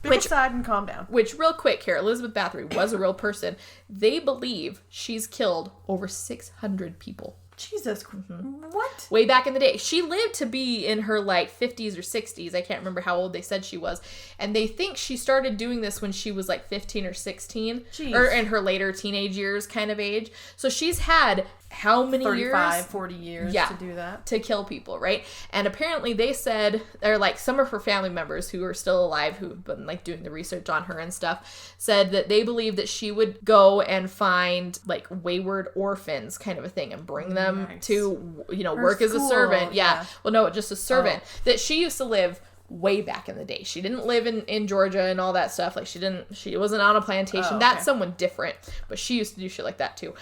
Pick a side and calm down. Which, real quick here, Elizabeth Bathory was a real person. They believe she's killed over 600 people. Jesus. What? Way back in the day. She lived to be in her, 50s or 60s. I can't remember how old they said she was. And they think she started doing this when she was, 15 or 16. Jeez. Or in her later teenage years kind of age. So she's had how many 35, 40 years to do that. To kill people, right? And apparently they said, they're like, some of her family members who are still alive, who've been like doing the research on her and stuff, said that they believe that she would go and find like wayward orphans kind of a thing and bring them to, you know, work as a servant. Yeah. Well, no, just a servant. That she used to live way back in the day. She didn't live in Georgia and all that stuff. Like she wasn't on a plantation. That's someone different. But she used to do shit like that too.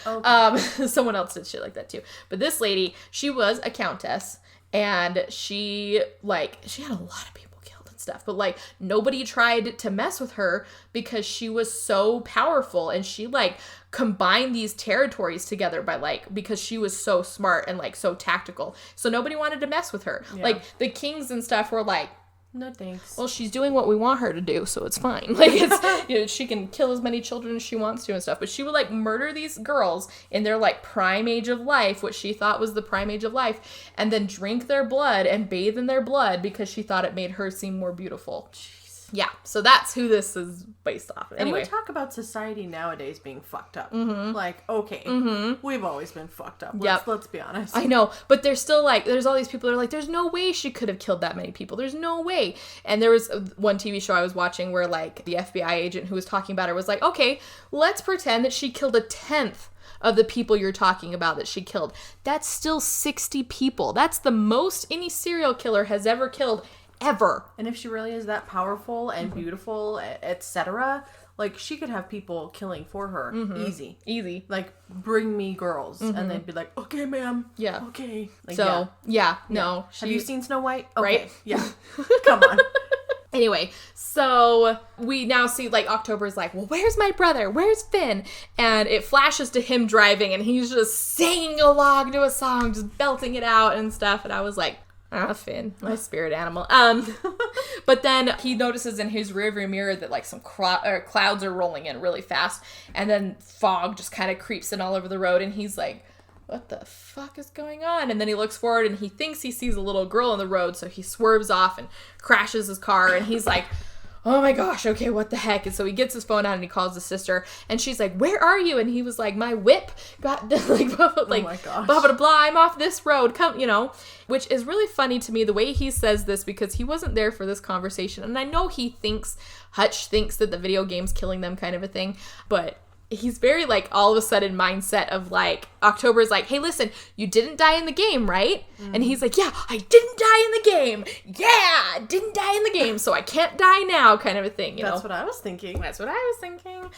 Someone else did shit like that too. But this lady, she was a countess, and she had a lot of people killed and stuff. But like nobody tried to mess with her because she was so powerful, and she like combined these territories together because she was so smart and like so tactical. So nobody wanted to mess with her. Yeah. Like the kings and stuff were like, no thanks. Well, she's doing what we want her to do, so it's fine. Like, it's, you know, she can kill as many children as she wants to and stuff. But she would, like, murder these girls in their, like, prime age of life, what she thought was the prime age of life, and then drink their blood and bathe in their blood because she thought it made her seem more beautiful. Jeez. Yeah, so that's who this is based off of. Anyway. And we talk about society nowadays being fucked up. Like, okay, we've always been fucked up. Let's be honest. I know, but there's still, like, there's all these people that are like, there's no way she could have killed that many people. There's no way. And there was one TV show I was watching where, like, the FBI agent who was talking about her was like, okay, let's pretend that she killed 1/10 of the people you're talking about that she killed. That's still 60 people. That's the most any serial killer has ever killed. Ever. And if she really is that powerful and beautiful, etc., like, she could have people killing for her. Easy. Like, bring me girls. And they'd be like, okay, ma'am. Yeah. Okay. Like, so, no. Have you seen Snow White? Okay. Right? Yeah. Come on. Anyway, so we now see, like, October's like, well, where's my brother? Where's Finn? And it flashes to him driving, and he's just singing along to a song, just belting it out and stuff. And I was like, Finn, my spirit animal. But then he notices in his rearview mirror that like some clouds are rolling in really fast, and then fog just kind of creeps in all over the road, and he's like, what the fuck is going on? And then he looks forward and he thinks he sees a little girl on the road, so he swerves off and crashes his car, and he's like, oh my gosh, okay, what the heck? And so he gets his phone out and he calls his sister, and she's like, where are you? And he was like, my whip got, like, blah, blah, like, blah, blah, blah, I'm off this road, come, you know, which is really funny to me, the way he says this, because he wasn't there for this conversation, and I know Hutch thinks that the video game's killing them kind of a thing, but he's very, like, all of a sudden mindset of, like, October's like, hey, listen, you didn't die in the game, right? And he's like, yeah, I didn't die in the game. Yeah, I didn't die in the game, so I can't die now, kind of a thing, you know? That's what I was thinking.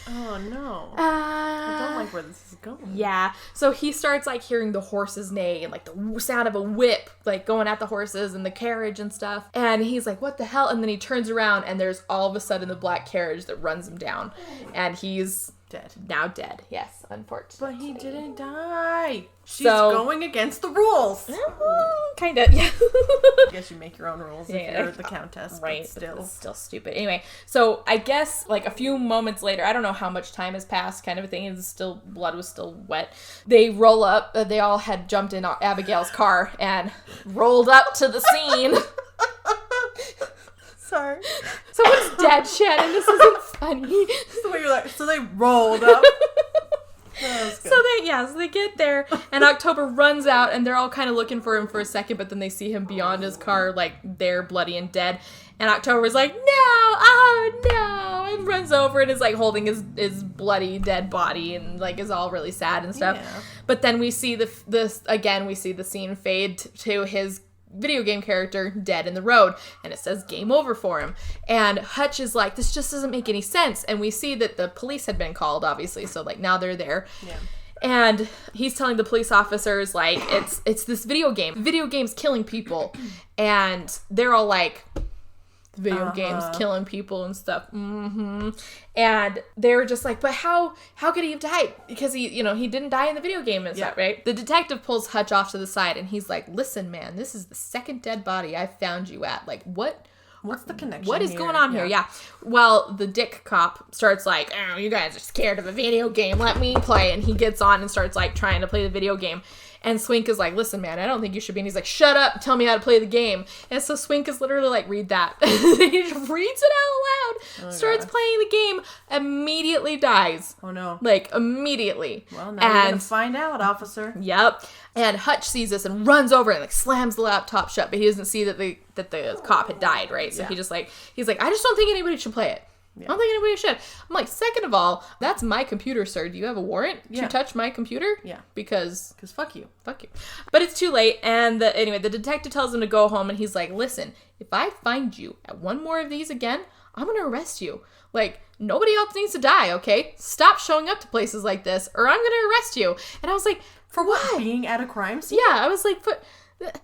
Oh, no. I don't like where this is going. Yeah. So he starts, like, hearing the horses neigh and, like, the sound of a whip, like, going at the horses and the carriage and stuff. And he's like, what the hell? And then he turns around, and there's all of a sudden the black carriage that runs him down. And he's now dead. Yes, unfortunately. But he didn't die. She's going against the rules. Kind of, yeah. I guess you make your own rules if you're the countess, right? But still. It's still stupid. Anyway, so I guess like a few moments later, I don't know how much time has passed, kind of a thing. Blood was still wet. They roll up. They all had jumped in Abigail's car and rolled up to the scene. Sorry. Someone's dead, Shannon. This isn't funny. So you're like, so they rolled up. So they get there, and October runs out, and they're all kind of looking for him for a second, but then they see him beyond his car, like, there, bloody and dead. And October's like, no, oh no, and runs over and is like holding his bloody dead body and like is all really sad and stuff. Yeah. But then we see we see the scene fade to his video game character dead in the road, and it says game over for him, and Hutch is like, this just doesn't make any sense. And we see that the police had been called, obviously, so like now they're there. Yeah. And he's telling the police officers like it's this video game's killing people, and they're all like, video games killing people and stuff. And they were just like, but how could he have died? Because he didn't die in the video game and stuff, right? The detective pulls Hutch off to the side, and he's like, listen, man, this is the second dead body I found you at. Like, what's the connection? What is going on here? Yeah. Well, the dick cop starts like, oh, you guys are scared of a video game. Let me play. And he gets on and starts like trying to play the video game. And Swink is like, listen, man, I don't think you should be. And he's like, shut up, tell me how to play the game. And so Swink is literally like, read that. He just reads it out loud, starts playing the game, immediately dies. Oh no. Like, immediately. Well, now you're gonna find out, officer. Yep. And Hutch sees this and runs over and like slams the laptop shut, but he doesn't see that the cop had died, right? So he's like, I just don't think anybody should play it. Yeah. I don't think anybody should. I'm like, second of all, that's my computer, sir. Do you have a warrant to touch my computer? Yeah. Because fuck you. Fuck you. But it's too late, and anyway, the detective tells him to go home, and he's like, listen, if I find you at one more of these again, I'm going to arrest you. Like, nobody else needs to die, okay? Stop showing up to places like this, or I'm going to arrest you. And I was like, for what? Being at a crime scene? Yeah, I was like,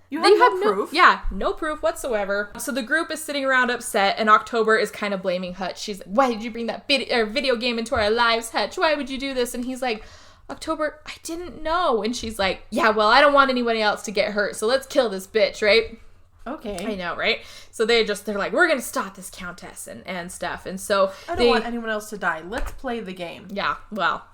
you have no proof? Yeah, no proof whatsoever. So the group is sitting around upset, and October is kind of blaming Hutch. She's like, why did you bring that video game into our lives, Hutch? Why would you do this? And he's like, October, I didn't know. And she's like, yeah, well, I don't want anybody else to get hurt, so let's kill this bitch, right? Okay. I know, right? So they're like, we're gonna stop this countess and stuff. And so I don't want anyone else to die. Let's play the game. Yeah, well.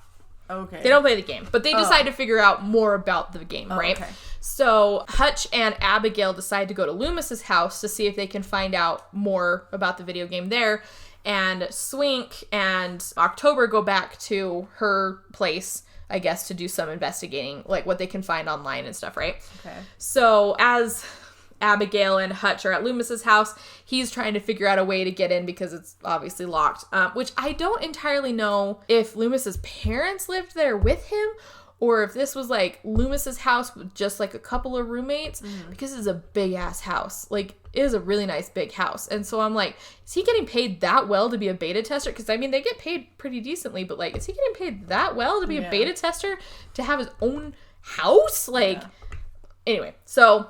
Okay. They don't play the game, but they decide to figure out more about the game, right? Okay. So Hutch and Abigail decide to go to Loomis's house to see if they can find out more about the video game there. And Swink and October go back to her place, I guess, to do some investigating, like what they can find online and stuff, right? Okay. So as Abigail and Hutch are at Loomis's house, he's trying to figure out a way to get in because it's obviously locked, which I don't entirely know if Loomis's parents lived there with him or if this was like Loomis's house with just like a couple of roommates, because it's a big ass house. Like, it is a really nice big house. And so I'm like, is he getting paid that well to be a beta tester? Because I mean, they get paid pretty decently, but like, is he getting paid that well to be a beta tester to have his own house? Like, anyway, so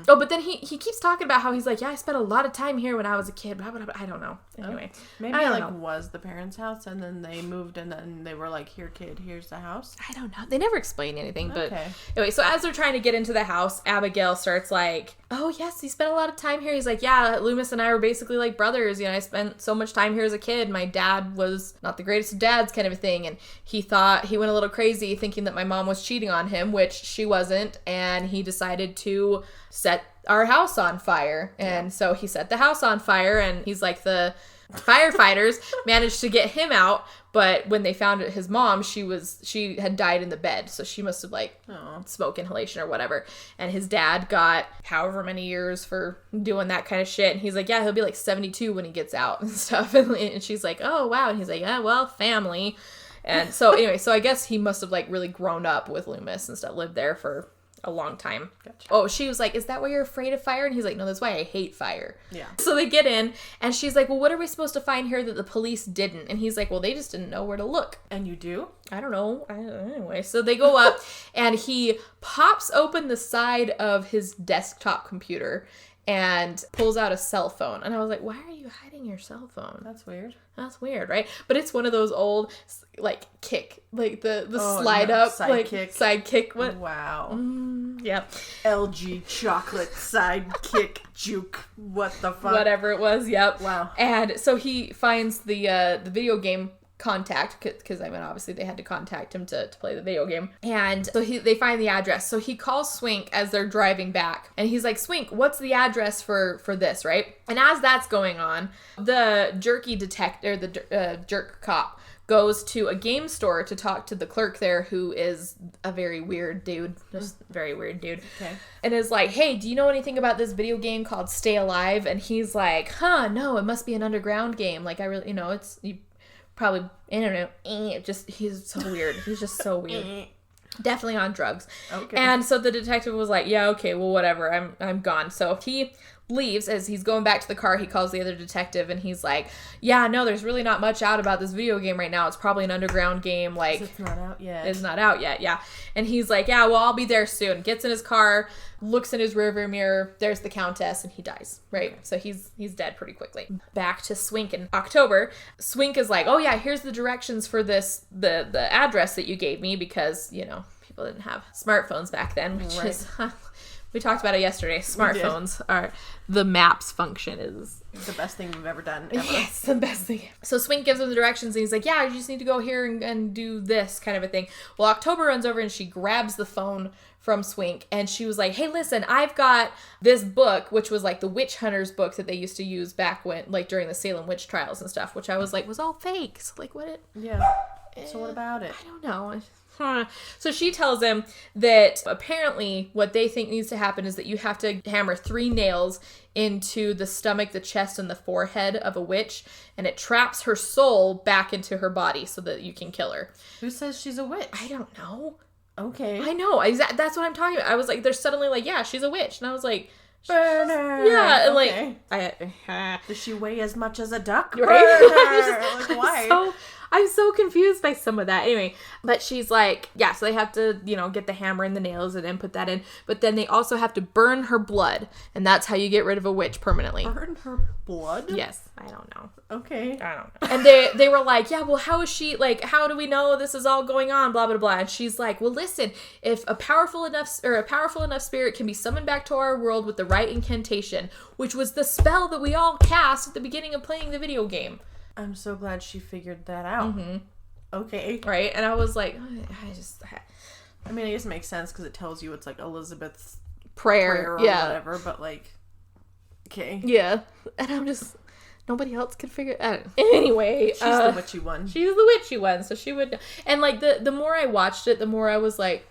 oh, but then he keeps talking about how he's like, yeah, I spent a lot of time here when I was a kid. Blah, blah, blah. I don't know. Anyway. Maybe it like was the parents' house and then they moved and then they were like, here, kid, here's the house. I don't know. They never explain anything. But anyway, so as they're trying to get into the house, Abigail starts like, oh, yes, he spent a lot of time here. He's like, yeah, Loomis and I were basically like brothers. You know, I spent so much time here as a kid. My dad was not the greatest of dads kind of a thing. And he went a little crazy thinking that my mom was cheating on him, which she wasn't. And he decided to set our house on fire. And so he set the house on fire, and he's like, the firefighters managed to get him out, but when they found his mom, she had died in the bed, so she must have like smoke inhalation or whatever. And his dad got however many years for doing that kind of shit, and he's like, yeah, he'll be like 72 when he gets out and stuff. And she's like, oh wow. And he's like, yeah, well, family. And so anyway, so I guess he must have like really grown up with Loomis and stuff, lived there for a long time. Gotcha. Oh, she was like, is that why you're afraid of fire? And he's like, no, that's why I hate fire. Yeah. So they get in, and she's like, well, what are we supposed to find here that the police didn't? And he's like, well, they just didn't know where to look. And you do? I don't know. Anyway, so they go up, and he pops open the side of his desktop computer and pulls out a cell phone. And I was like, why are you hiding your cell phone? That's weird. That's weird, right? But it's one of those old, like, kick. Like, the slide up. Sidekick. What? Wow. Yep. LG chocolate sidekick juke. What the fuck? Whatever it was, yep. Wow. And so he finds the video game contact, because I mean, obviously they had to contact him to play the video game. And so they find the address. So he calls Swink as they're driving back, and he's like, Swink, what's the address for this, right? And as that's going on, the jerk cop goes to a game store to talk to the clerk there, who is a very weird dude. Just very weird dude. Okay. And is like, hey, do you know anything about this video game called Stay Alive? And he's like, no, it must be an underground game. Like, I really, it's... Probably, I don't know, he's so weird. He's just so weird. Definitely on drugs. Okay. And so the detective was like, yeah, okay, well, whatever, I'm gone. So he leaves. As he's going back to the car, he calls the other detective, and he's like, yeah, no, there's really not much out about this video game right now. It's probably an underground game. Like, it's not out yet. It's not out yet, yeah. And he's like, yeah, well, I'll be there soon. Gets in his car, looks in his rearview mirror, there's the Countess, and he dies, right? Okay. So he's dead pretty quickly. Back to Swink in October. Swink is like, oh yeah, here's the directions for the address that you gave me, because, people didn't have smartphones back then, which is We talked about it yesterday. Smartphones are the maps function is the best thing we've ever done. Ever. Yes, the best thing. So Swink gives him the directions and he's like, yeah, you just need to go here and do this kind of a thing. Well, October runs over and she grabs the phone from Swink and she was like, hey, listen, I've got this book, which was like the witch hunters book that they used to use back when, like during the Salem witch trials and stuff, which I was like, was all fake. So like, what it? Yeah. So what about it? I don't know. So she tells him that apparently what they think needs to happen is that you have to hammer 3 nails into the stomach, the chest, and the forehead of a witch, and it traps her soul back into her body so that you can kill her. Who says she's a witch? I don't know. Okay. I know. That's what I'm talking about. I was like, they're suddenly like, yeah, she's a witch. And I was like, burn her. Yeah, okay. like, does she weigh as much as a duck? Right? Burn her. Like, why? I'm so confused by some of that. Anyway, but she's like, yeah, so they have to, get the hammer and the nails and then put that in. But then they also have to burn her blood. And that's how you get rid of a witch permanently. Burn her blood? Yes. I don't know. Okay. I don't know. And they were like, yeah, well, how is she, like, how do we know this is all going on? Blah, blah, blah. And she's like, well, listen, if a powerful enough spirit can be summoned back to our world with the right incantation, which was the spell that we all cast at the beginning of playing the video game. I'm so glad she figured that out. Mm-hmm. Okay. Right? And I was like, I mean, I guess it makes sense because it tells you it's like Elizabeth's prayer or yeah. whatever, but like, okay. Yeah. And I'm just, nobody else could figure it out. Anyway. She's the witchy one. She's the witchy one, so she would know. And like, the more I watched it, the more I was like,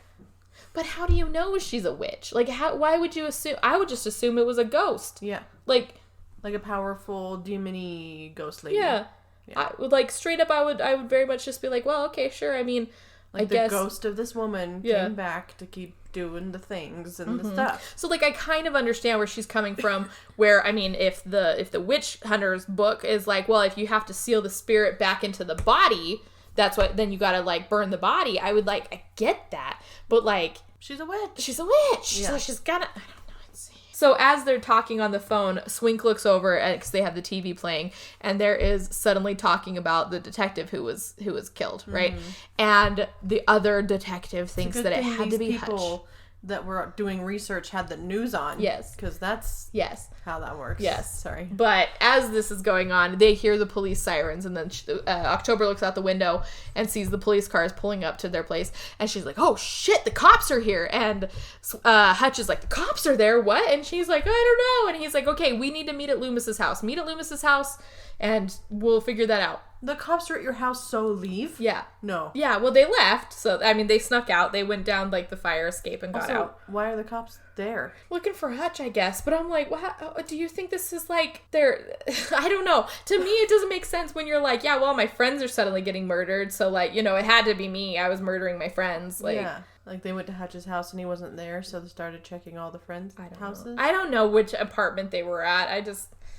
but how do you know she's a witch? Like, why would you assume? I would just assume it was a ghost. Yeah. Like a powerful demon-y ghost lady. Yeah. I would like straight up I would very much just be like, well, okay, sure. I mean, like I guess the ghost of this woman came back to keep doing the things and the stuff. So like I kind of understand where she's coming from, where I mean if the witch hunter's book is like, well, if you have to seal the spirit back into the body, that's what then you got to like burn the body. I get that. But like she's a witch. So she's got to So as they're talking on the phone, Swink looks over because they have the TV playing, and there is suddenly talking about the detective who was killed, right? And the other detective thinks that it had to be Hutch. That were doing research had the news on. Yes. Because that's how that works. Yes. Sorry. But as this is going on, they hear the police sirens, and then October looks out the window and sees the police cars pulling up to their place, and she's like, oh shit, the cops are here. And Hutch is like, the cops are there? What? And she's like, I don't know. And he's like, okay, we need to meet at Loomis's house. Meet at Loomis's house, and we'll figure that out. The cops are at your house, so leave? Yeah. No. Yeah, well, they left. So, I mean, they snuck out. They went down, like, the fire escape and got out. Why are the cops there? Looking for Hutch, I guess. But I'm like, what? Do you think this is, like, they're... I don't know. To me, it doesn't make sense when you're like, yeah, well, my friends are suddenly getting murdered. So, like, it had to be me. I was murdering my friends. Like, yeah. Like, they went to Hutch's house and he wasn't there, so they started checking all the friends' houses? I don't know which apartment they were at.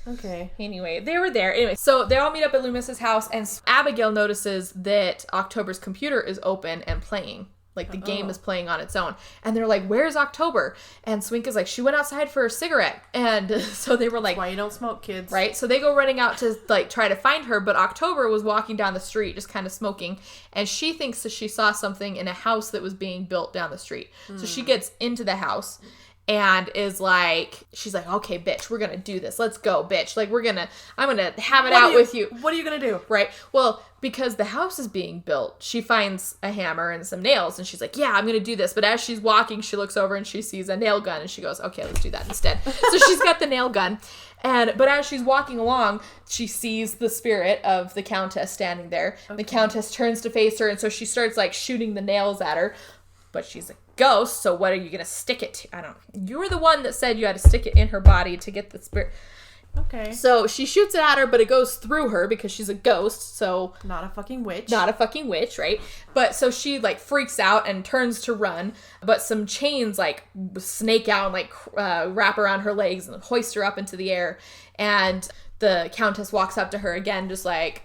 Okay. Anyway, they were there. Anyway, so they all meet up at Loomis's house, and Abigail notices that October's computer is open and playing. Like, the game is playing on its own. And they're like, where's October? And Swink is like, she went outside for a cigarette. And so they were like... That's why you don't smoke, kids. Right? So they go running out to, like, try to find her, but October was walking down the street, just kind of smoking, and she thinks that she saw something in a house that was being built down the street. So she gets into the house... And is like, she's like, okay, bitch, we're gonna do this. Let's go, bitch. Like, I'm gonna have it out with you. What are you gonna do? Right? Well, because the house is being built, she finds a hammer and some nails, and she's like, yeah, I'm gonna do this. But as she's walking, she looks over and she sees a nail gun, and she goes, okay, let's do that instead. So she's got the nail gun. But as she's walking along, she sees the spirit of the Countess standing there. Okay. The Countess turns to face her, and so she starts, like, shooting the nails at her. But she's a ghost, so what are you gonna stick it to? You're the one that said you had to stick it in her body to get the spirit. Okay. So she shoots it at her, but it goes through her because she's a ghost, so... Not a fucking witch, right? But so she, like, freaks out and turns to run, but some chains, like, snake out and, like, wrap around her legs and hoist her up into the air. And the Countess walks up to her again, just like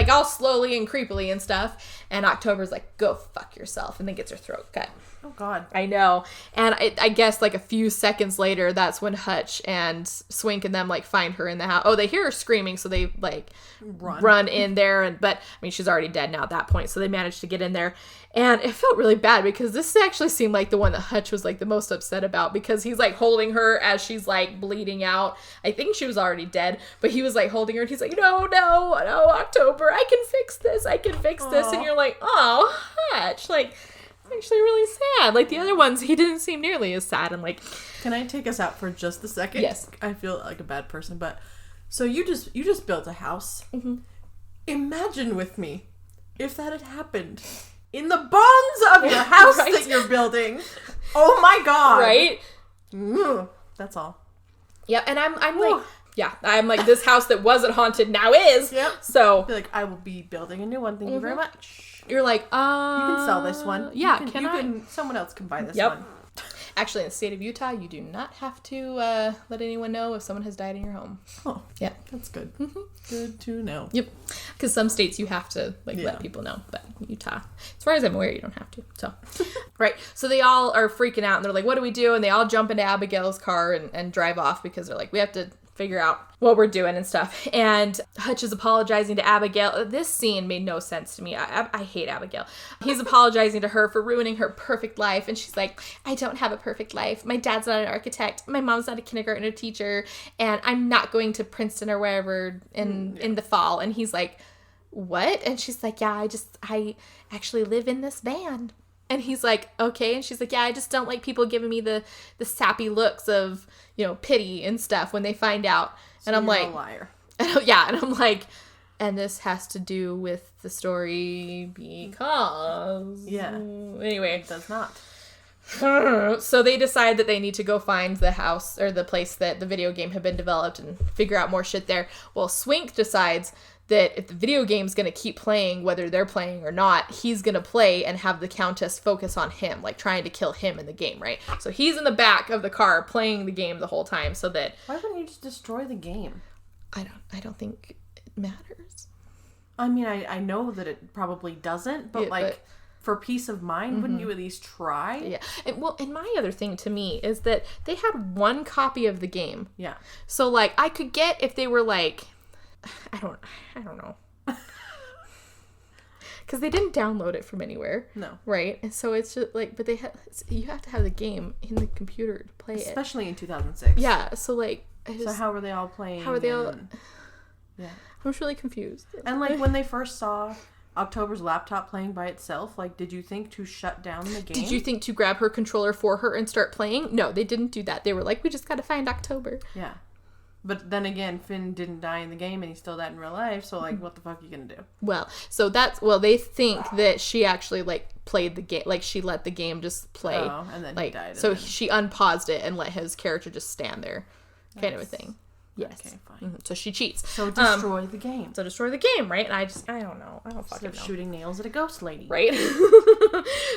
all slowly and creepily and stuff. And October's like, go fuck yourself, and then gets her throat cut. Oh, God. I know. And I guess, like, a few seconds later, that's when Hutch and Swink and them, like, find her in the house. Oh, they hear her screaming, so they, like, run in there. But, I mean, she's already dead now at that point, so they managed to get in there. And it felt really bad because this actually seemed like the one that Hutch was, like, the most upset about because he's, like, holding her as she's, like, bleeding out. I think she was already dead, but he was, like, holding her, and he's like, no, October, I can fix this. And you're like, oh, Hutch, like... actually really sad. Like the other ones, he didn't seem nearly as sad. And like, can I take us out for just a second? Yes. I feel like a bad person, but so you just built a house. Mm-hmm. Imagine with me if that had happened in the bones of your house that you're building. Oh my God! Right? That's all. Yeah, and I'm like. Yeah, I'm like, this house that wasn't haunted now is. Yep. So. Be like, I will be building a new one. Thank you very much. You're like, you can sell this one. Yeah, someone else can buy this one. Actually, in the state of Utah, you do not have to let anyone know if someone has died in your home. Oh. Yeah. That's good. Mm-hmm. Good to know. Yep. Because some states you have to let people know, but Utah, as far as I'm aware, you don't have to. So, right. So they all are freaking out and they're like, what do we do? And they all jump into Abigail's car and drive off because they're like, we have to figure out what we're doing and stuff. And Hutch is apologizing to Abigail. This scene made no sense to me. I hate Abigail. He's apologizing to her for ruining her perfect life. And she's like, I don't have a perfect life. My dad's not an architect. My mom's not a kindergarten teacher. And I'm not going to Princeton or wherever in the fall. And he's like, what? And she's like, yeah, I actually live in this van. And he's like, okay. And she's like, yeah, I just don't like people giving me the sappy looks of, pity and stuff when they find out. So and I'm like, a liar. And I'm like, and this has to do with the story because. Yeah. Anyway. It does not. So they decide that they need to go find the house or the place that the video game had been developed and figure out more shit there. Well, Swink decides that if the video game's going to keep playing, whether they're playing or not, he's going to play and have the Countess focus on him, like trying to kill him in the game, right? So he's in the back of the car playing the game the whole time so that... Why wouldn't you just destroy the game? I don't think it matters. I mean, I know that it probably doesn't, but for peace of mind, wouldn't you at least try? Yeah. And my other thing to me is that they had one copy of the game. Yeah. So, like, I could get if they were like... I don't know. Because they didn't download it from anywhere. No. Right? And so it's just like, but you have to have the game in the computer to play Especially in 2006. Yeah. So like. So how were they all playing? How are they all? Yeah. I was really confused. And like when they first saw October's laptop playing by itself, like, did you think to shut down the game? Did you think to grab her controller for her and start playing? No, they didn't do that. They were like, we just got to find October. Yeah. But then again, Finn didn't die in the game and he still died in real life, so like, what the fuck are you gonna do? Well, they think that she actually like played the game, like she let the game just play. Oh, and then like, he died. So she unpaused it and let his character just stand there, kind of a thing. Yes. Okay, fine. Mm-hmm. So she cheats. So destroy the game. So destroy the game, right? And I don't know. I don't fucking know. Shooting nails at a ghost lady. Right?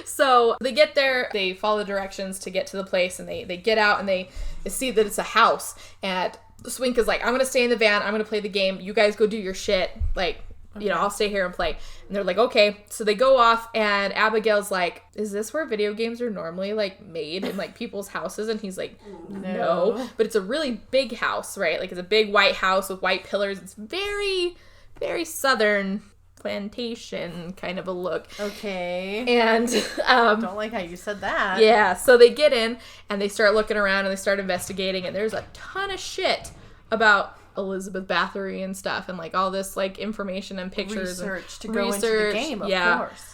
So they get there, they follow the directions to get to the place, and they get out and they see that it's a house. And Swink is like, I'm going to stay in the van. I'm going to play the game. You guys go do your shit. Like, okay. I'll stay here and play. And they're like, okay. So they go off and Abigail's like, is this where video games are normally like made in like people's houses? And he's like, no. But it's a really big house, right? Like it's a big white house with white pillars. It's very, very southern plantation kind of a look. Okay. And don't like how you said that. Yeah, so they get in and they start looking around and they start investigating, and there's a ton of shit about Elizabeth Bathory and stuff, and like all this like information and pictures research and to go into the game,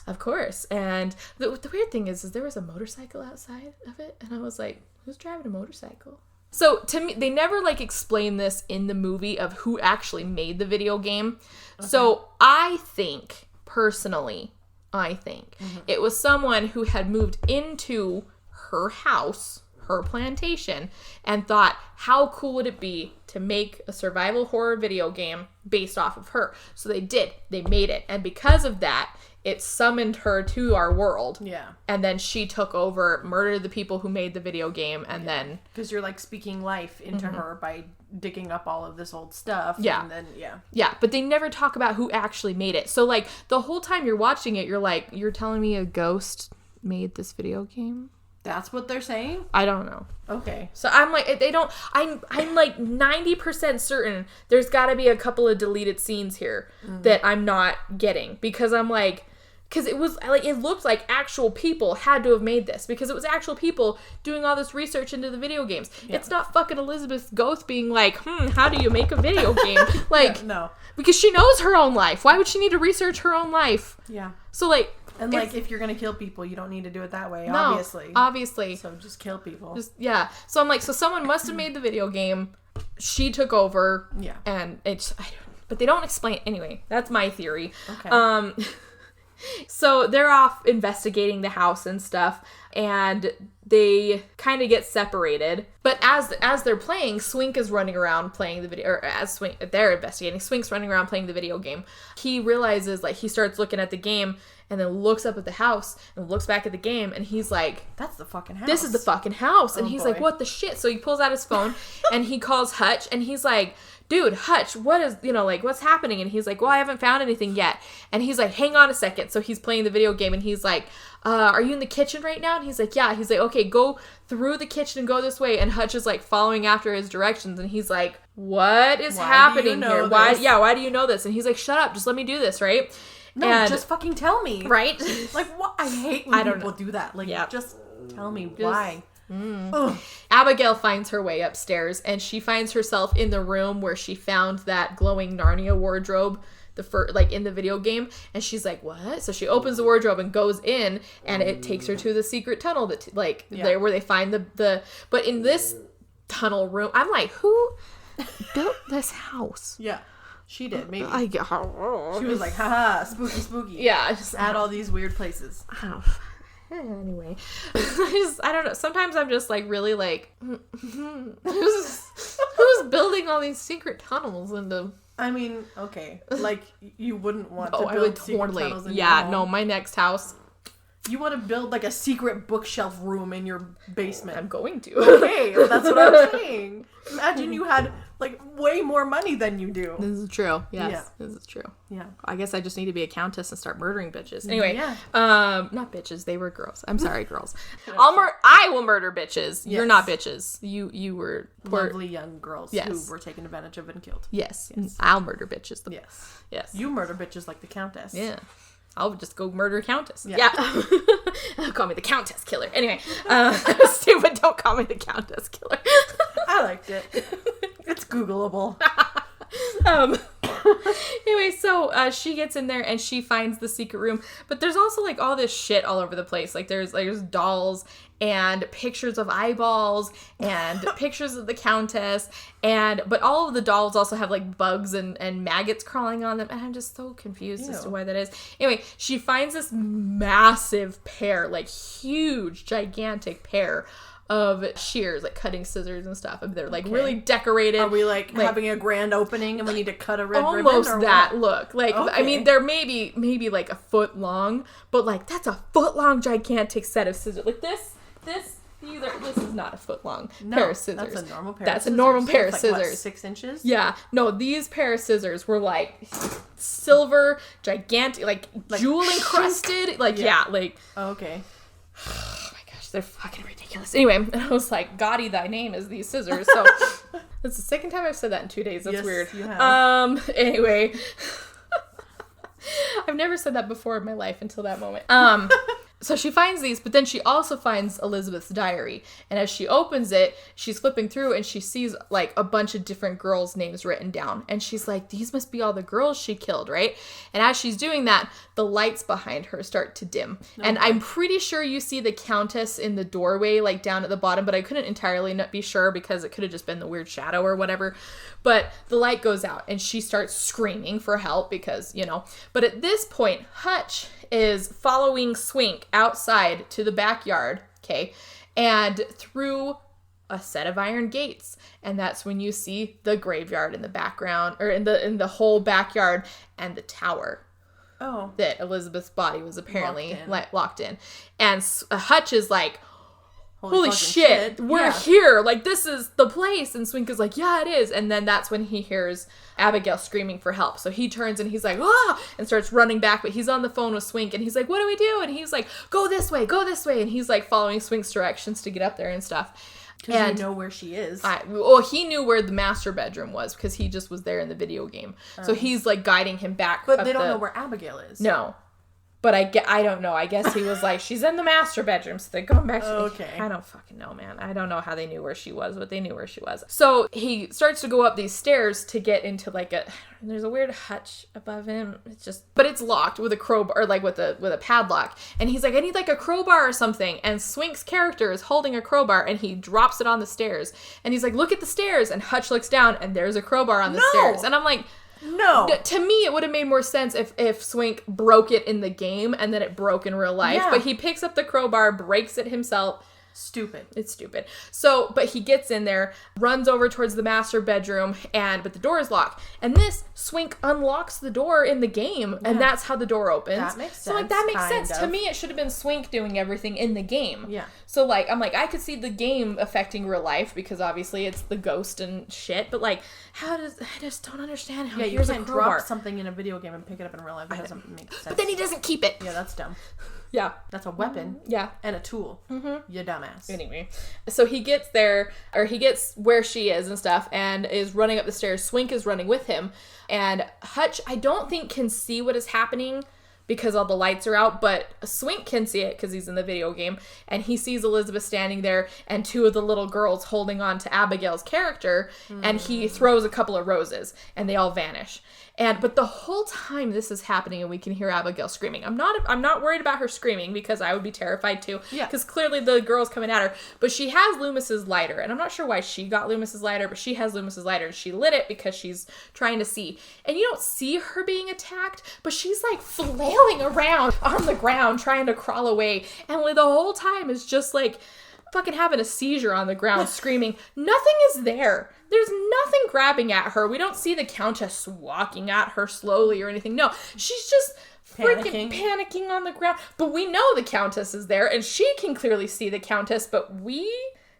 of course. And the weird thing is there was a motorcycle outside of it, and I was like, who's driving a motorcycle? So to me, they never like explain this in the movie of who actually made the video game. Okay. So I think personally, it was someone who had moved into her house, her plantation, and thought, how cool would it be to make a survival horror video game based off of her? So they did. They made it. And because of that, it summoned her to our world. Yeah. And then she took over, murdered the people who made the video game, and then... Because you're, like, speaking life into her by digging up all of this old stuff. Yeah. And then, Yeah, but they never talk about who actually made it. So, like, the whole time you're watching it, you're like, you're telling me a ghost made this video game. That's what they're saying? I don't know. Okay. So I'm like, I'm like 90% certain there's got to be a couple of deleted scenes here that I'm not getting, because I'm like, because it was like, it looked like actual people had to have made this, because it was actual people doing all this research into the video games. Yeah. It's not fucking Elizabeth Goth being like, how do you make a video game? Like, no. Because she knows her own life. Why would she need to research her own life? Yeah. So like, and like, if you're gonna kill people, you don't need to do it that way. No, obviously. So just kill people. Yeah. So I'm like, so someone must have made the video game. She took over. Yeah. And but they don't explain. Anyway, that's my theory. Okay. So they're off investigating the house and stuff, and they kind of get separated. But as they're playing, Swink is running around playing the video, or as they're investigating, Swink's running around playing the video game. He realizes, like, he starts looking at the game and then looks up at the house and looks back at the game, and he's like, that's the fucking house. This is the fucking house. And he's like, what the shit? So he pulls out his phone and he calls Hutch, and he's like, dude, Hutch, what is, like, what's happening? And he's like, well, I haven't found anything yet. And he's like, hang on a second. So he's playing the video game, and he's like, are you in the kitchen right now? And he's like, yeah. He's like, okay, go through the kitchen and go this way. And Hutch is like following after his directions, and he's like, what is happening here? Why do you know this? And he's like, shut up, just let me do this, right? No, just fucking tell me. Right? Like, what? I hate when people do that. Like, just tell me why. Abigail finds her way upstairs, and she finds herself in the room where she found that glowing Narnia wardrobe in the video game, and she's like, what? So she opens the wardrobe and goes in, and it takes her to the secret tunnel that there where they find the but in this tunnel room, I'm like, who built this house? Yeah, she did. Maybe she was like, haha, spooky. Yeah, just add all these weird places. Anyway, I don't know. Sometimes I'm just like really like, who's building all these secret tunnels into? I mean, okay, like you wouldn't want to build secret tunnels in your home. No, my next house. You want to build like a secret bookshelf room in your basement. I'm going to. Okay, that's what I'm saying. Imagine you had like way more money than you do. This is true. Yes, This is true. Yeah. I guess I just need to be a countess and start murdering bitches. Anyway, not bitches. They were girls. I'm sorry, girls. I will murder bitches. Yes. You're not bitches. You were lovely young girls who were taken advantage of and killed. Yes. I'll murder bitches. Yes. You murder bitches like the countess. Yeah. I'll just go murder Countess. Yeah. Call me the Countess Killer. Anyway, stupid, don't call me the Countess Killer. I liked it. It's Googleable. Anyway, so she gets in there and she finds the secret room, but there's also like all this shit all over the place. Like there's dolls and pictures of eyeballs and pictures of the Countess, but all of the dolls also have like bugs and maggots crawling on them, and I'm just so confused as to why that is. Anyway, she finds this massive pair, like huge, gigantic pair of shears, like cutting scissors and stuff, and they're like really decorated. Are we like having a grand opening and we need to cut a red ribbon? Almost that look. Like, I mean, they're maybe like a foot long, but like that's a foot long gigantic set of scissors. Like this is not a foot long pair of scissors. That's a normal pair. That's a normal pair of scissors. Like, what, 6 inches? Yeah. No, these pair of scissors were like silver, gigantic, like jewel encrusted. Like Oh, okay. They're fucking ridiculous. Anyway, and I was like, Gotti, thy name is these scissors. So that's the second time I've said that in 2 days. That's weird. You have. Anyway, I've never said that before in my life until that moment. So she finds these, but then she also finds Elizabeth's diary. And as she opens it, she's flipping through and she sees like a bunch of different girls' names written down. And she's like, these must be all the girls she killed, right? And as she's doing that, the lights behind her start to dim. Okay. And I'm pretty sure you see the Countess in the doorway, like down at the bottom, but I couldn't entirely be sure because it could have just been the weird shadow or whatever. But the light goes out and she starts screaming for help because, But at this point, Hutch is following Swink outside to the backyard, okay, and through a set of iron gates, and that's when you see the graveyard in the background, or in the whole backyard, and the tower. Oh, that Elizabeth's body was apparently locked in. And Hutch is like, holy shit, we're here. Like, this is the place. And Swink is like, yeah, it is. And then that's when he hears Abigail screaming for help. So he turns and he's like, ah, and starts running back. But he's on the phone with Swink and he's like, what do we do? And he's like, go this way, go this way. And he's like following Swink's directions to get up there and stuff. Because you know where she is. He knew where the master bedroom was because he just was there in the video game. So he's like guiding him back. But they don't know where Abigail is. No. But I don't know. I guess he was like, she's in the master bedroom, so they're going back to Okay. I don't fucking know, man. I don't know how they knew where she was, but they knew where she was. So he starts to go up these stairs to get into like there's a weird hutch above him. But it's locked with a crowbar, or like with a padlock. And he's like, I need like a crowbar or something. And Swink's character is holding a crowbar and he drops it on the stairs. And he's like, look at the stairs. And Hutch looks down and there's a crowbar on the stairs. And I'm like, no. To me, it would have made more sense if Swink broke it in the game and then it broke in real life. Yeah. But he picks up the crowbar, breaks it himself. Stupid. It's stupid. So, but he gets in there, runs over towards the master bedroom, but the door is locked. And Swink unlocks the door in the game, and that's how the door opens. That makes sense. So, like, that makes sense. To me, it should have been Swink doing everything in the game. Yeah. So, like, I'm like, I could see the game affecting real life, because obviously it's the ghost and shit, but, like, I just don't understand how you can't drop something in a video game and pick it up in real life. That doesn't make sense. But then he doesn't keep it. Yeah, that's dumb. Yeah. That's a weapon. Yeah. And a tool. Mm-hmm. You dumbass. Anyway. So he gets there, or he gets where she is and stuff, and is running up the stairs. Swink is running with him. And Hutch, I don't think, can see what is happening because all the lights are out, but Swink can see it because he's in the video game. And he sees Elizabeth standing there and two of the little girls holding on to Abigail's character. And he throws a couple of roses and they all vanish. But the whole time this is happening and we can hear Abigail screaming. I'm not worried about her screaming because I would be terrified too. Yeah. Because clearly the girl's coming at her. But she has Loomis's lighter. And I'm not sure why she got Loomis's lighter, but she has Loomis's lighter. And she lit it because she's trying to see. And you don't see her being attacked, but she's like flailing around on the ground trying to crawl away. And the whole time is just like fucking having a seizure on the ground screaming. Nothing is there. There's nothing grabbing at her. We don't see the Countess walking at her slowly or anything. No, she's just freaking panicking on the ground. But we know the Countess is there, and she can clearly see the Countess, but we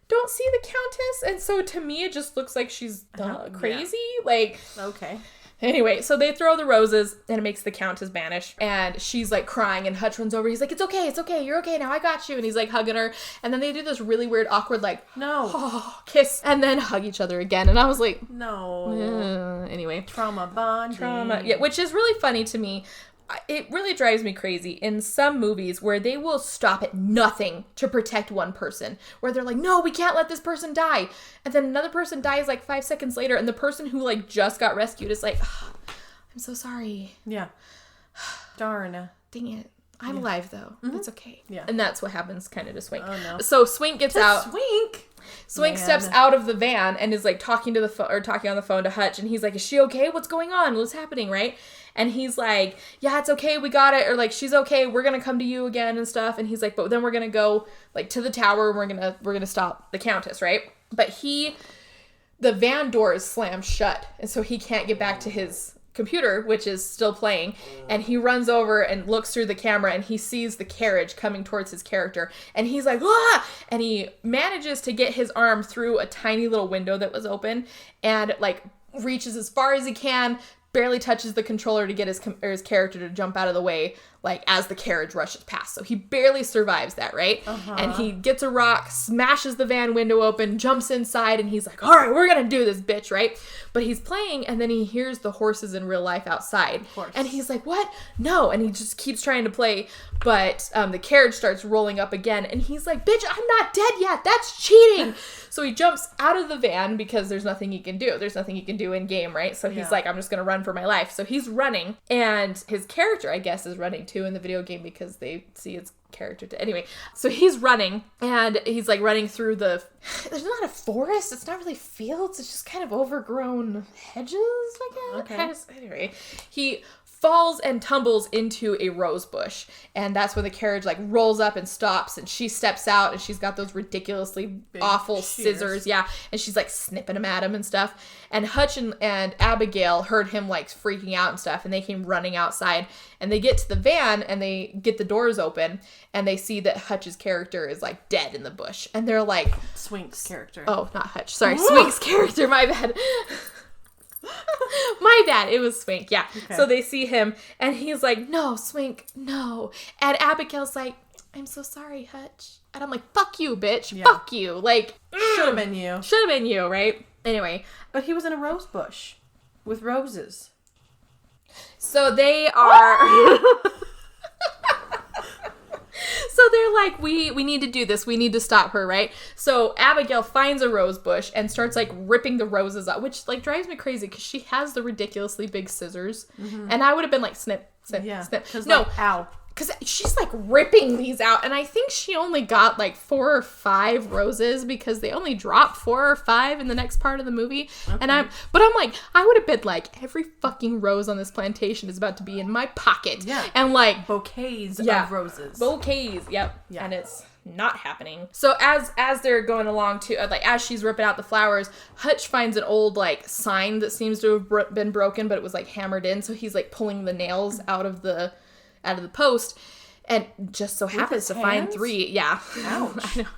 don't see the Countess. And so to me, it just looks like she's crazy. Yeah. Like, okay. Anyway, so they throw the roses, and it makes the Countess vanish. And she's, like, crying, and Hutch runs over. He's like, it's okay, you're okay now, I got you. And he's, like, hugging her. And then they do this really weird, awkward, like, kiss, and then hug each other again. And I was like, no. Anyway. Trauma bonding. Yeah, which is really funny to me. It really drives me crazy in some movies where they will stop at nothing to protect one person. Where they're like, no, we can't let this person die. And then another person dies like 5 seconds later. And the person who like just got rescued is like, oh, I'm so sorry. Yeah. Darn. Dang it. I'm alive though. Mm-hmm. It's okay. Yeah. And that's what happens kind of to Swink. Oh no. So Swink gets out. Swink Man. steps out of the van and is like talking on the phone to Hutch, and he's like, is she okay? What's going on? What's happening, right? And he's like, yeah, it's okay, we got it. Or like, she's okay, we're gonna come to you again and stuff. And he's like, but then we're gonna go like to the tower and we're gonna stop the Countess, right? But the van door is slammed shut, and so he can't get back to his computer, which is still playing, and he runs over and looks through the camera, and he sees the carriage coming towards his character, and he's like, ah! And he manages to get his arm through a tiny little window that was open, and like reaches as far as he can, barely touches the controller to get his character to jump out of the way, like as the carriage rushes past. So he barely survives that, right? And he gets a rock, smashes the van window open, jumps inside, and he's like, all right, we're gonna do this, bitch, right? But he's playing, and then he hears the horses in real life outside. Of course. And he's like, what? No. And he just keeps trying to play, but the carriage starts rolling up again, and he's like, bitch, I'm not dead yet. That's cheating. So he jumps out of the van because there's nothing he can do. There's nothing he can do in game, right? So he's like, I'm just gonna run for my life. So he's running, and his character, I guess, is running too in the video game because they see his character. Anyway, so he's running, and he's like running through there's not a forest. It's not really fields. It's just kind of overgrown hedges, I guess. Okay. Anyway, he falls and tumbles into a rose bush, and that's when the carriage like rolls up and stops, and she steps out, and she's got those ridiculously big awful scissors, and she's like snipping them at him and stuff. And Hutch and Abigail heard him like freaking out and stuff, and they came running outside, and they get to the van, and they get the doors open, and they see that Hutch's character is like dead in the bush, and they're like, Swink's character. Oh, not Hutch. Sorry, Swink's character. My bad. My bad. It was Swink. Yeah. Okay. So they see him, and he's like, "No, Swink, no." And Abigail's like, "I'm so sorry, Hutch." And I'm like, "Fuck you, bitch. Yeah. Fuck you." Like, should have been you. Should have been you, right? Anyway, but he was in a rose bush with roses. So they are. So they're like, we need to do this. We need to stop her, right? So Abigail finds a rose bush and starts like ripping the roses out, which like drives me crazy because she has the ridiculously big scissors, and I would have been like, snip, snip, snip. No, like, ow. Because she's like ripping these out, and I think she only got like 4 or 5 roses because they only dropped 4 or 5 in the next part of the movie. Okay. And I'm like, I would have been like, every fucking rose on this plantation is about to be in my pocket. Yeah. And like bouquets of roses. Bouquets. Yep. Yeah. And it's not happening. So as they're going along to like as she's ripping out the flowers, Hutch finds an old like sign that seems to have been broken, but it was like hammered in. So he's like pulling the nails out of the post, and just so happens to find 3. Yeah. Ouch. I know.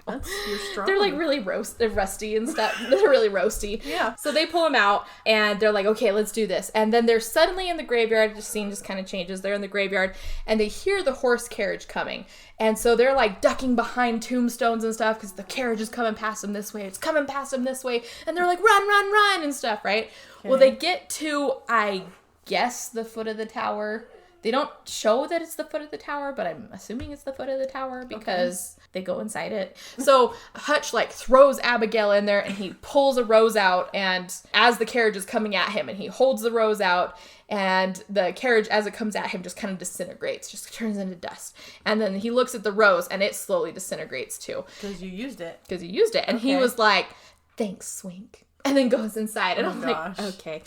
You're strong. They're like really they're rusty and stuff. They're really roasty. Yeah. So they pull them out, and they're like, okay, let's do this. And then they're suddenly in the graveyard. The scene just kind of changes. They're in the graveyard, and they hear the horse carriage coming. And so they're like ducking behind tombstones and stuff because the carriage is coming past them this way. It's coming past them this way. And they're like, run, run, run and stuff, right? Okay. Well, they get to, I guess, the foot of the tower. They don't show that it's the foot of the tower, but I'm assuming it's the foot of the tower because they go inside it. So Hutch like throws Abigail in there, and he pulls a rose out, and as the carriage is coming at him, and he holds the rose out, and the carriage as it comes at him just kind of disintegrates, just turns into dust. And then he looks at the rose, and it slowly disintegrates too. Because you used it. And he was like, thanks, Swink. And then goes inside, and I'm like, okay.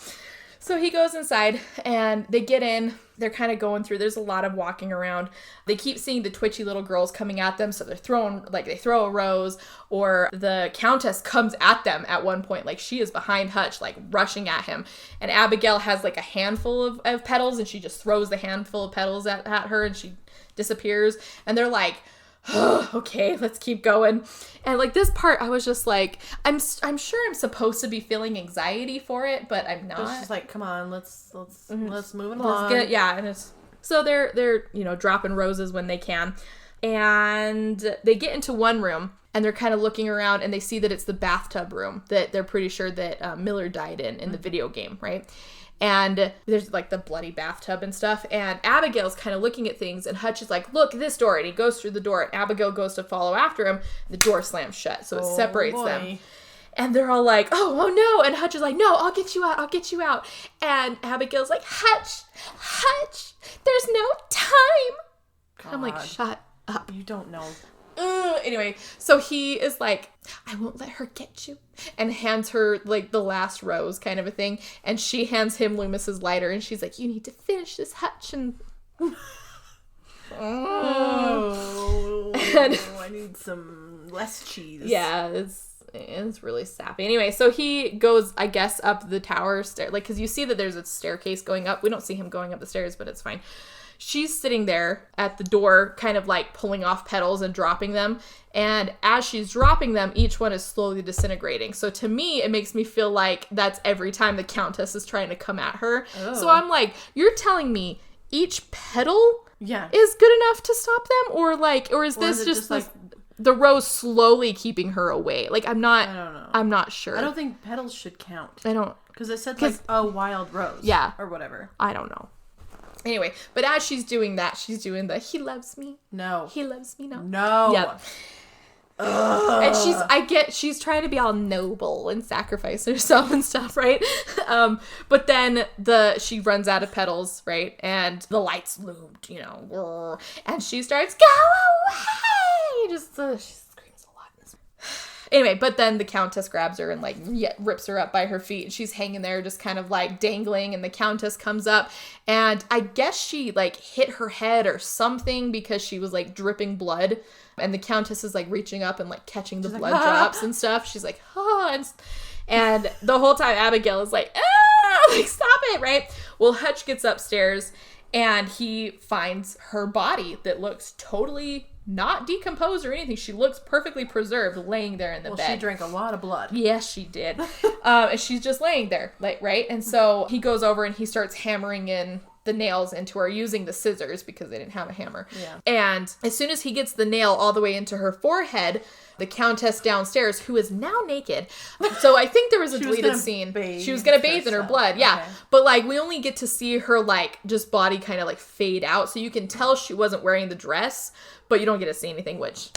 So he goes inside, and they get in. They're kind of going through. There's a lot of walking around. They keep seeing the twitchy little girls coming at them, so they're throwing, like, they throw a rose, or the Countess comes at them at one point. Like, she is behind Hutch, like, rushing at him. And Abigail has, like, a handful of petals, and she just throws the handful of petals at her, and she disappears. And they're like, oh, okay, let's keep going. And like this part, I was just like, I'm sure I'm supposed to be feeling anxiety for it, but I'm not. It's just like, come on, let's move along. And it's so they're dropping roses when they can, and they get into one room, and they're kind of looking around, and they see that it's the bathtub room that they're pretty sure that Miller died in the video game, right? And there's like the bloody bathtub and stuff. And Abigail's kind of looking at things. And Hutch is like, look, this door. And he goes through the door. And Abigail goes to follow after him. The door slams shut. So it separates them. And they're all like, oh no. And Hutch is like, no, I'll get you out. And Abigail's like, Hutch, there's no time. God. I'm like, shut up. You don't know. Anyway, so he is like, I won't let her get you, and hands her like the last rose kind of a thing, and she hands him Loomis's lighter, and she's like, you need to finish this, Hutch. And I need some less cheese. Yeah, it's really sappy. Anyway, so he goes, I guess, up the tower stair, like, because you see that there's a staircase going up. We don't see him going up the stairs, but it's fine. She's sitting there at the door, kind of like pulling off petals and dropping them. And as she's dropping them, each one is slowly disintegrating. So to me, it makes me feel like that's every time the Countess is trying to come at her. Oh. So I'm like, you're telling me each petal is good enough to stop them? Or is this just like the rose slowly keeping her away? Like, I don't know. I'm not sure. I don't think petals should count. I don't. Because it said like a wild rose. Yeah. Or whatever. I don't know. Anyway, but as she's doing that, she's doing the, he loves me. No. He loves me, no. No. Yep. And she's trying to be all noble and sacrifice herself and stuff, right? But then she runs out of petals, right? And the lights loomed, and she starts, go away! She screams a lot in this. Anyway, but then the Countess grabs her and like rips her up by her feet, and she's hanging there just kind of like dangling, and the Countess comes up, and I guess she like hit her head or something because she was like dripping blood, and the Countess is like reaching up and like catching the blood drops and stuff. She's like, and the whole time Abigail is like, like, stop it, right? Well, Hutch gets upstairs, And he finds her body that looks totally not decomposed or anything. She looks perfectly preserved laying there in the bed. She drank a lot of blood. Yes, she did. And she's just laying there, like, right? And so he goes over and he starts hammering in the nails into her using the scissors because they didn't have a hammer. Yeah. And as soon as he gets the nail all the way into her forehead, the Countess downstairs, who is now naked. So I think there was a deleted scene. She was going to bathe in her blood. Yeah. Okay. But like we only get to see her like just body kind of like fade out. So you can tell she wasn't wearing the dress, but you don't get to see anything, which...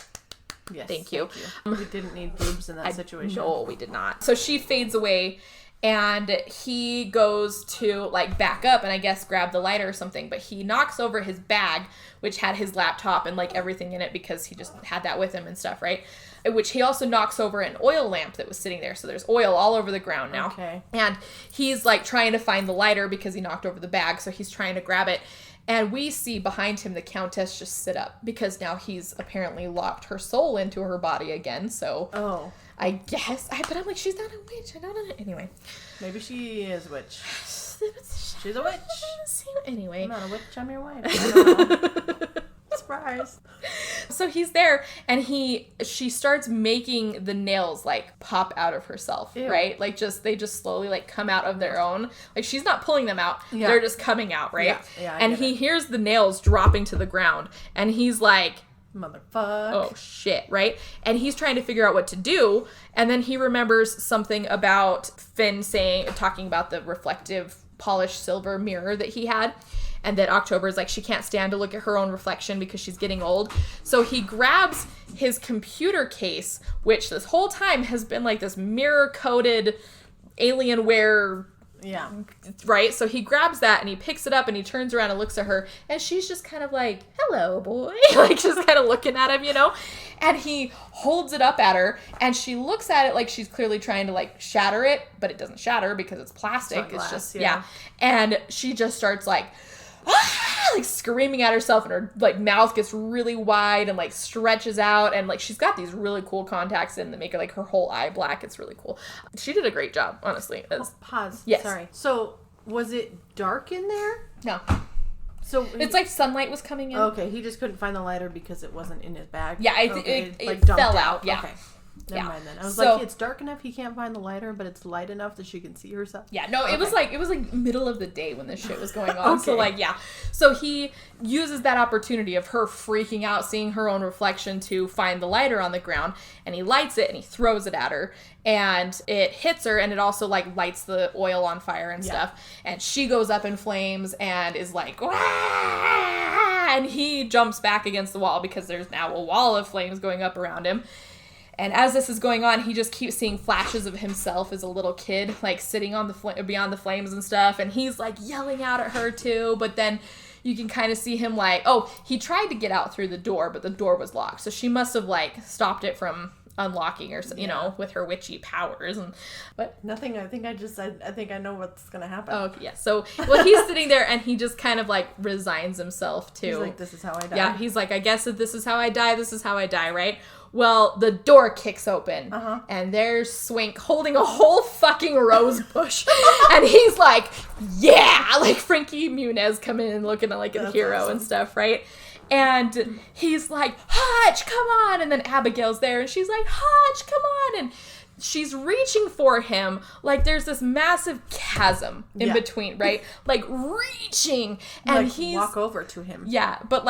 Yes, thank you. We didn't need boobs in that situation. No, we did not. So she fades away. And he goes to, like, back up and I guess grab the lighter or something. But he knocks over his bag, which had his laptop and, like, everything in it because he just had that with him and stuff, right? Which he also knocks over an oil lamp that was sitting there. So there's oil all over the ground now. Okay. And he's, like, trying to find the lighter because he knocked over the bag. So he's trying to grab it. And we see behind him the Countess just sit up because now he's apparently locked her soul into her body again. So... Oh. I guess. But I'm like, she's not a witch. I don't know. Anyway. Maybe she is a witch. She's a witch. Anyway. I'm not a witch. I'm your wife. I don't know. Surprise. So he's there and she starts making the nails like pop out of herself. Ew. Right? Like they just slowly like come out of their own. Like she's not pulling them out. Yeah. They're just coming out. Right? Yeah, and he hears the nails dropping to the ground and he's like, motherfuck. Oh, shit, right? And he's trying to figure out what to do, and then he remembers something about Finn talking about the reflective polished silver mirror that he had, and that October is like, she can't stand to look at her own reflection because she's getting old. So he grabs his computer case, which this whole time has been like this mirror-coated Alienware... Yeah. Right? So he grabs that and he picks it up and he turns around and looks at her and she's just kind of like, hello, boy. Like just kind of looking at him, you know? And he holds it up at her and she looks at it like she's clearly trying to like shatter it, but it doesn't shatter because it's plastic. It's just, yeah. And she just starts like, like screaming at herself and her like mouth gets really wide and like stretches out and like she's got these really cool contacts in that make her like her whole eye black. It's really cool. She did a great job, honestly. Pause. Yes. Sorry. So was it dark in there? No. So it's like sunlight was coming in. Okay, he just couldn't find the lighter because it wasn't in his bag. Yeah, it fell out. Yeah. Okay. Never mind then. I was like, it's dark enough he can't find the lighter, but it's light enough that she can see herself. Yeah, no, it was like middle of the day when this shit was going on. So like, yeah. So he uses that opportunity of her freaking out, seeing her own reflection to find the lighter on the ground, and he lights it and he throws it at her, and it hits her, and it also like lights the oil on fire and stuff, and she goes up in flames and is like, wah! And he jumps back against the wall because there's now a wall of flames going up around him. And as this is going on, he just keeps seeing flashes of himself as a little kid, like sitting on the beyond the flames and stuff. And he's like yelling out at her too. But then you can kind of see him like, he tried to get out through the door, but the door was locked. So she must have like stopped it from unlocking or you know, with her witchy powers. And but nothing. I think I know what's gonna happen. Oh yeah. So he's sitting there and he just kind of like resigns himself to. He's like, this is how I die. Yeah. He's like, I guess if this is how I die, this is how I die, right? Well, the door kicks open, and there's Swink holding a whole fucking rose bush, and he's like, yeah, like Frankie Muniz coming in and looking like a hero awesome. And stuff, right? And he's like, Hutch, come on, and then Abigail's there, and she's like, Hutch, come on, and she's reaching for him like there's this massive chasm in between, right? Like reaching, and like, he's walk over to him. Yeah, but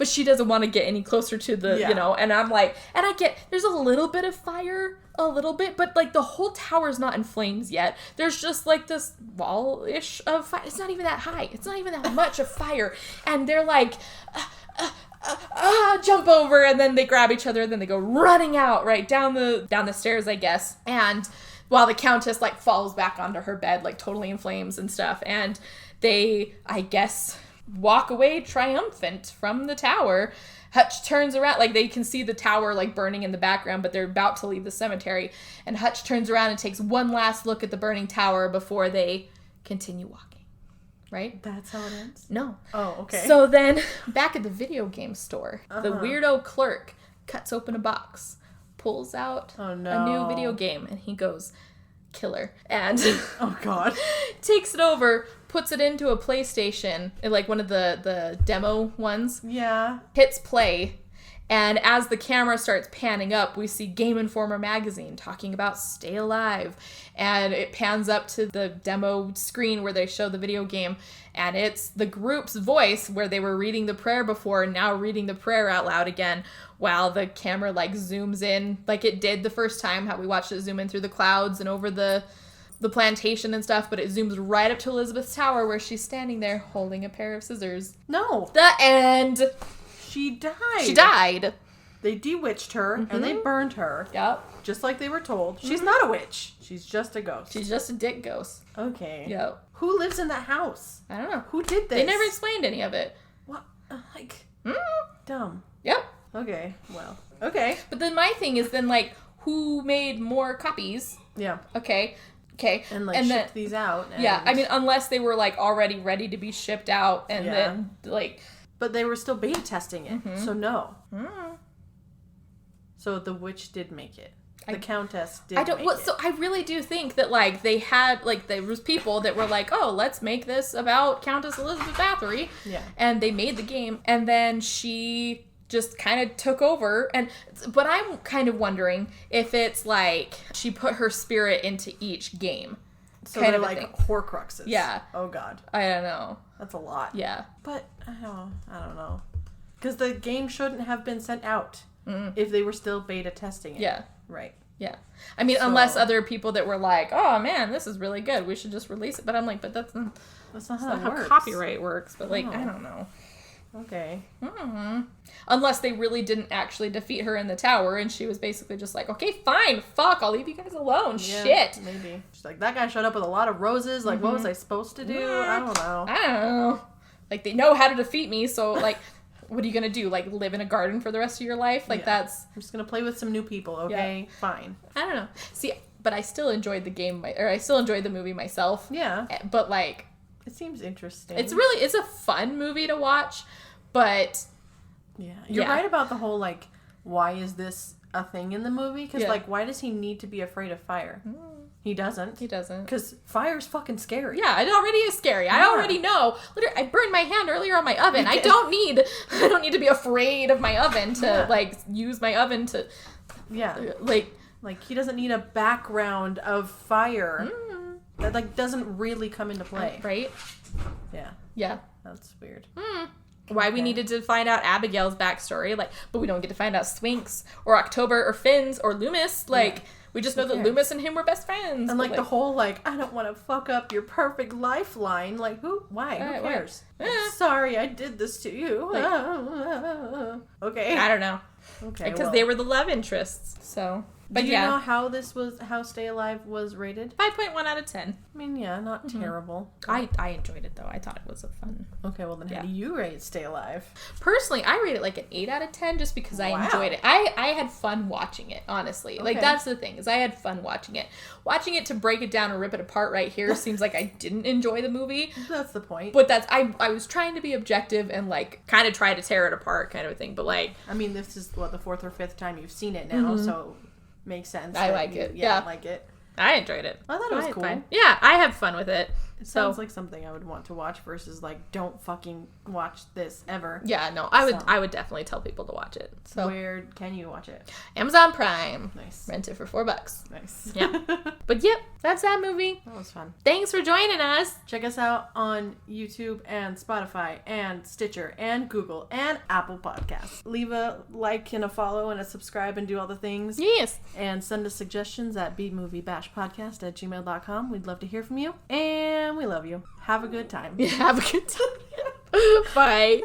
she doesn't want to get any closer to the, you know, and I'm like, and I get, there's a little bit of fire, a little bit, but like the whole tower's not in flames yet. There's just like this wall-ish of fire. It's not even that high. It's not even that much of fire. And they're like, jump over, and then they grab each other, and then they go running out right down the stairs, I guess. And while the Countess like falls back onto her bed, like totally in flames and stuff, and they, I guess, walk away triumphant from the tower. Hutch turns around, like they can see the tower like burning in the background, but they're about to leave the cemetery, and Hutch turns around and takes one last look at the burning tower before they continue walking. Right? That's how it ends? No. Oh, okay. So then, back at the video game store, the weirdo clerk cuts open a box, pulls out a new video game, and he goes, killer. And oh, God. takes it over, puts it into a PlayStation, like one of the demo ones. Yeah. Hits play. And as the camera starts panning up, we see Game Informer magazine talking about Stay Alive. And it pans up to the demo screen where they show the video game. And it's the group's voice where they were reading the prayer before and now reading the prayer out loud again while the camera like zooms in like it did the first time, how we watched it zoom in through the clouds and over the plantation and stuff, but it zooms right up to Elizabeth's tower where she's standing there holding a pair of scissors. No. The end. She died. She died. They bewitched her and they burned her. Yep. Just like they were told. She's not a witch. She's just a ghost. She's just a dick ghost. Okay. Yep. Who lives in that house? I don't know. Who did this? They never explained any of it. What? Dumb. Yep. Okay. Well. Okay. But then my thing is then like who made more copies? Yeah. Okay. And like shipped these out. And... Yeah. I mean, unless they were like already ready to be shipped out and then like. But they were still beta testing it, so no. So the witch did make it. The Countess did make it. So I really do think that, like, they had, like, there was people that were like, oh, let's make this about Countess Elizabeth Bathory. Yeah. And they made the game, and then she just kind of took over. But I'm kind of wondering if it's, like, she put her spirit into each game. So they're like Horcruxes. Yeah. Oh, God. I don't know. That's a lot. Yeah. But, I don't know. Because the game shouldn't have been sent out if they were still beta testing it. Yeah. Right. Yeah. I mean, unless other people that were like, oh, man, this is really good. We should just release it. But I'm like, but that's not how copyright works. But, like, I don't know. Okay. Unless they really didn't actually defeat her in the tower and she was basically just like, okay, fine, fuck, I'll leave you guys alone. Yeah, shit. Maybe. She's like, that guy showed up with a lot of roses. Like, what was I supposed to do? I don't know. Like, they know how to defeat me, so, like, what are you gonna do? Like, live in a garden for the rest of your life? Like, that's... I'm just gonna play with some new people, okay? Yeah. Fine. I don't know. See, but I still enjoyed the game, or I still enjoyed the movie myself. Yeah. But, like... It seems interesting. It's a fun movie to watch, but... Yeah. You're right about the whole, like, why is this a thing in the movie? Because, like, why does he need to be afraid of fire? He doesn't. Because fire's fucking scary. Yeah, it already is scary. Yeah. I already know. Literally, I burned my hand earlier on my oven. I don't need to be afraid of my oven to, like, use my oven to... Yeah. Like, he doesn't need a background of fire that, like, doesn't really come into play. Right? Yeah. Yeah. That's weird. Why we needed to find out Abigail's backstory, like, but we don't get to find out Swinks or October or Finns or Loomis. Like, we just know that Loomis and him were best friends. And, like, the whole, like, I don't want to fuck up your perfect lifeline. Like, who? Why? Who cares? Sorry, I did this to you. Like, okay. I don't know. Okay, because they were the love interests, so... But do you know how Stay Alive was rated? 5.1 out of 10. I mean, yeah, not terrible. I enjoyed it, though. I thought it was a fun... Okay, well then how do you rate Stay Alive? Personally, I rate it like an 8 out of 10 just because I enjoyed it. I had fun watching it, honestly. Okay. Like, that's the thing, is I had fun watching it. Watching it to break it down and rip it apart right here seems like I didn't enjoy the movie. That's the point. But I was trying to be objective and, like, kind of try to tear it apart kind of a thing. But, like... I mean, this is, the 4th or 5th time you've seen it now, so... Makes sense. I like it. Yeah, I like it. I enjoyed it. I thought it was cool. Fine. Yeah, I had fun with it. It sounds like something I would want to watch versus like, don't fucking watch this ever. Yeah, no, I would definitely tell people to watch it. So where can you watch it? Amazon Prime. Nice. Rent it for $4. Nice. Yeah. But yep, that's that movie. That was fun. Thanks for joining us. Check us out on YouTube and Spotify and Stitcher and Google and Apple Podcasts. Leave a like and a follow and a subscribe and do all the things. Yes. And send us suggestions at bmoviebashpodcast@gmail.com. We'd love to hear from you. And we love you. Have a good time. Yeah, have a good time. Bye.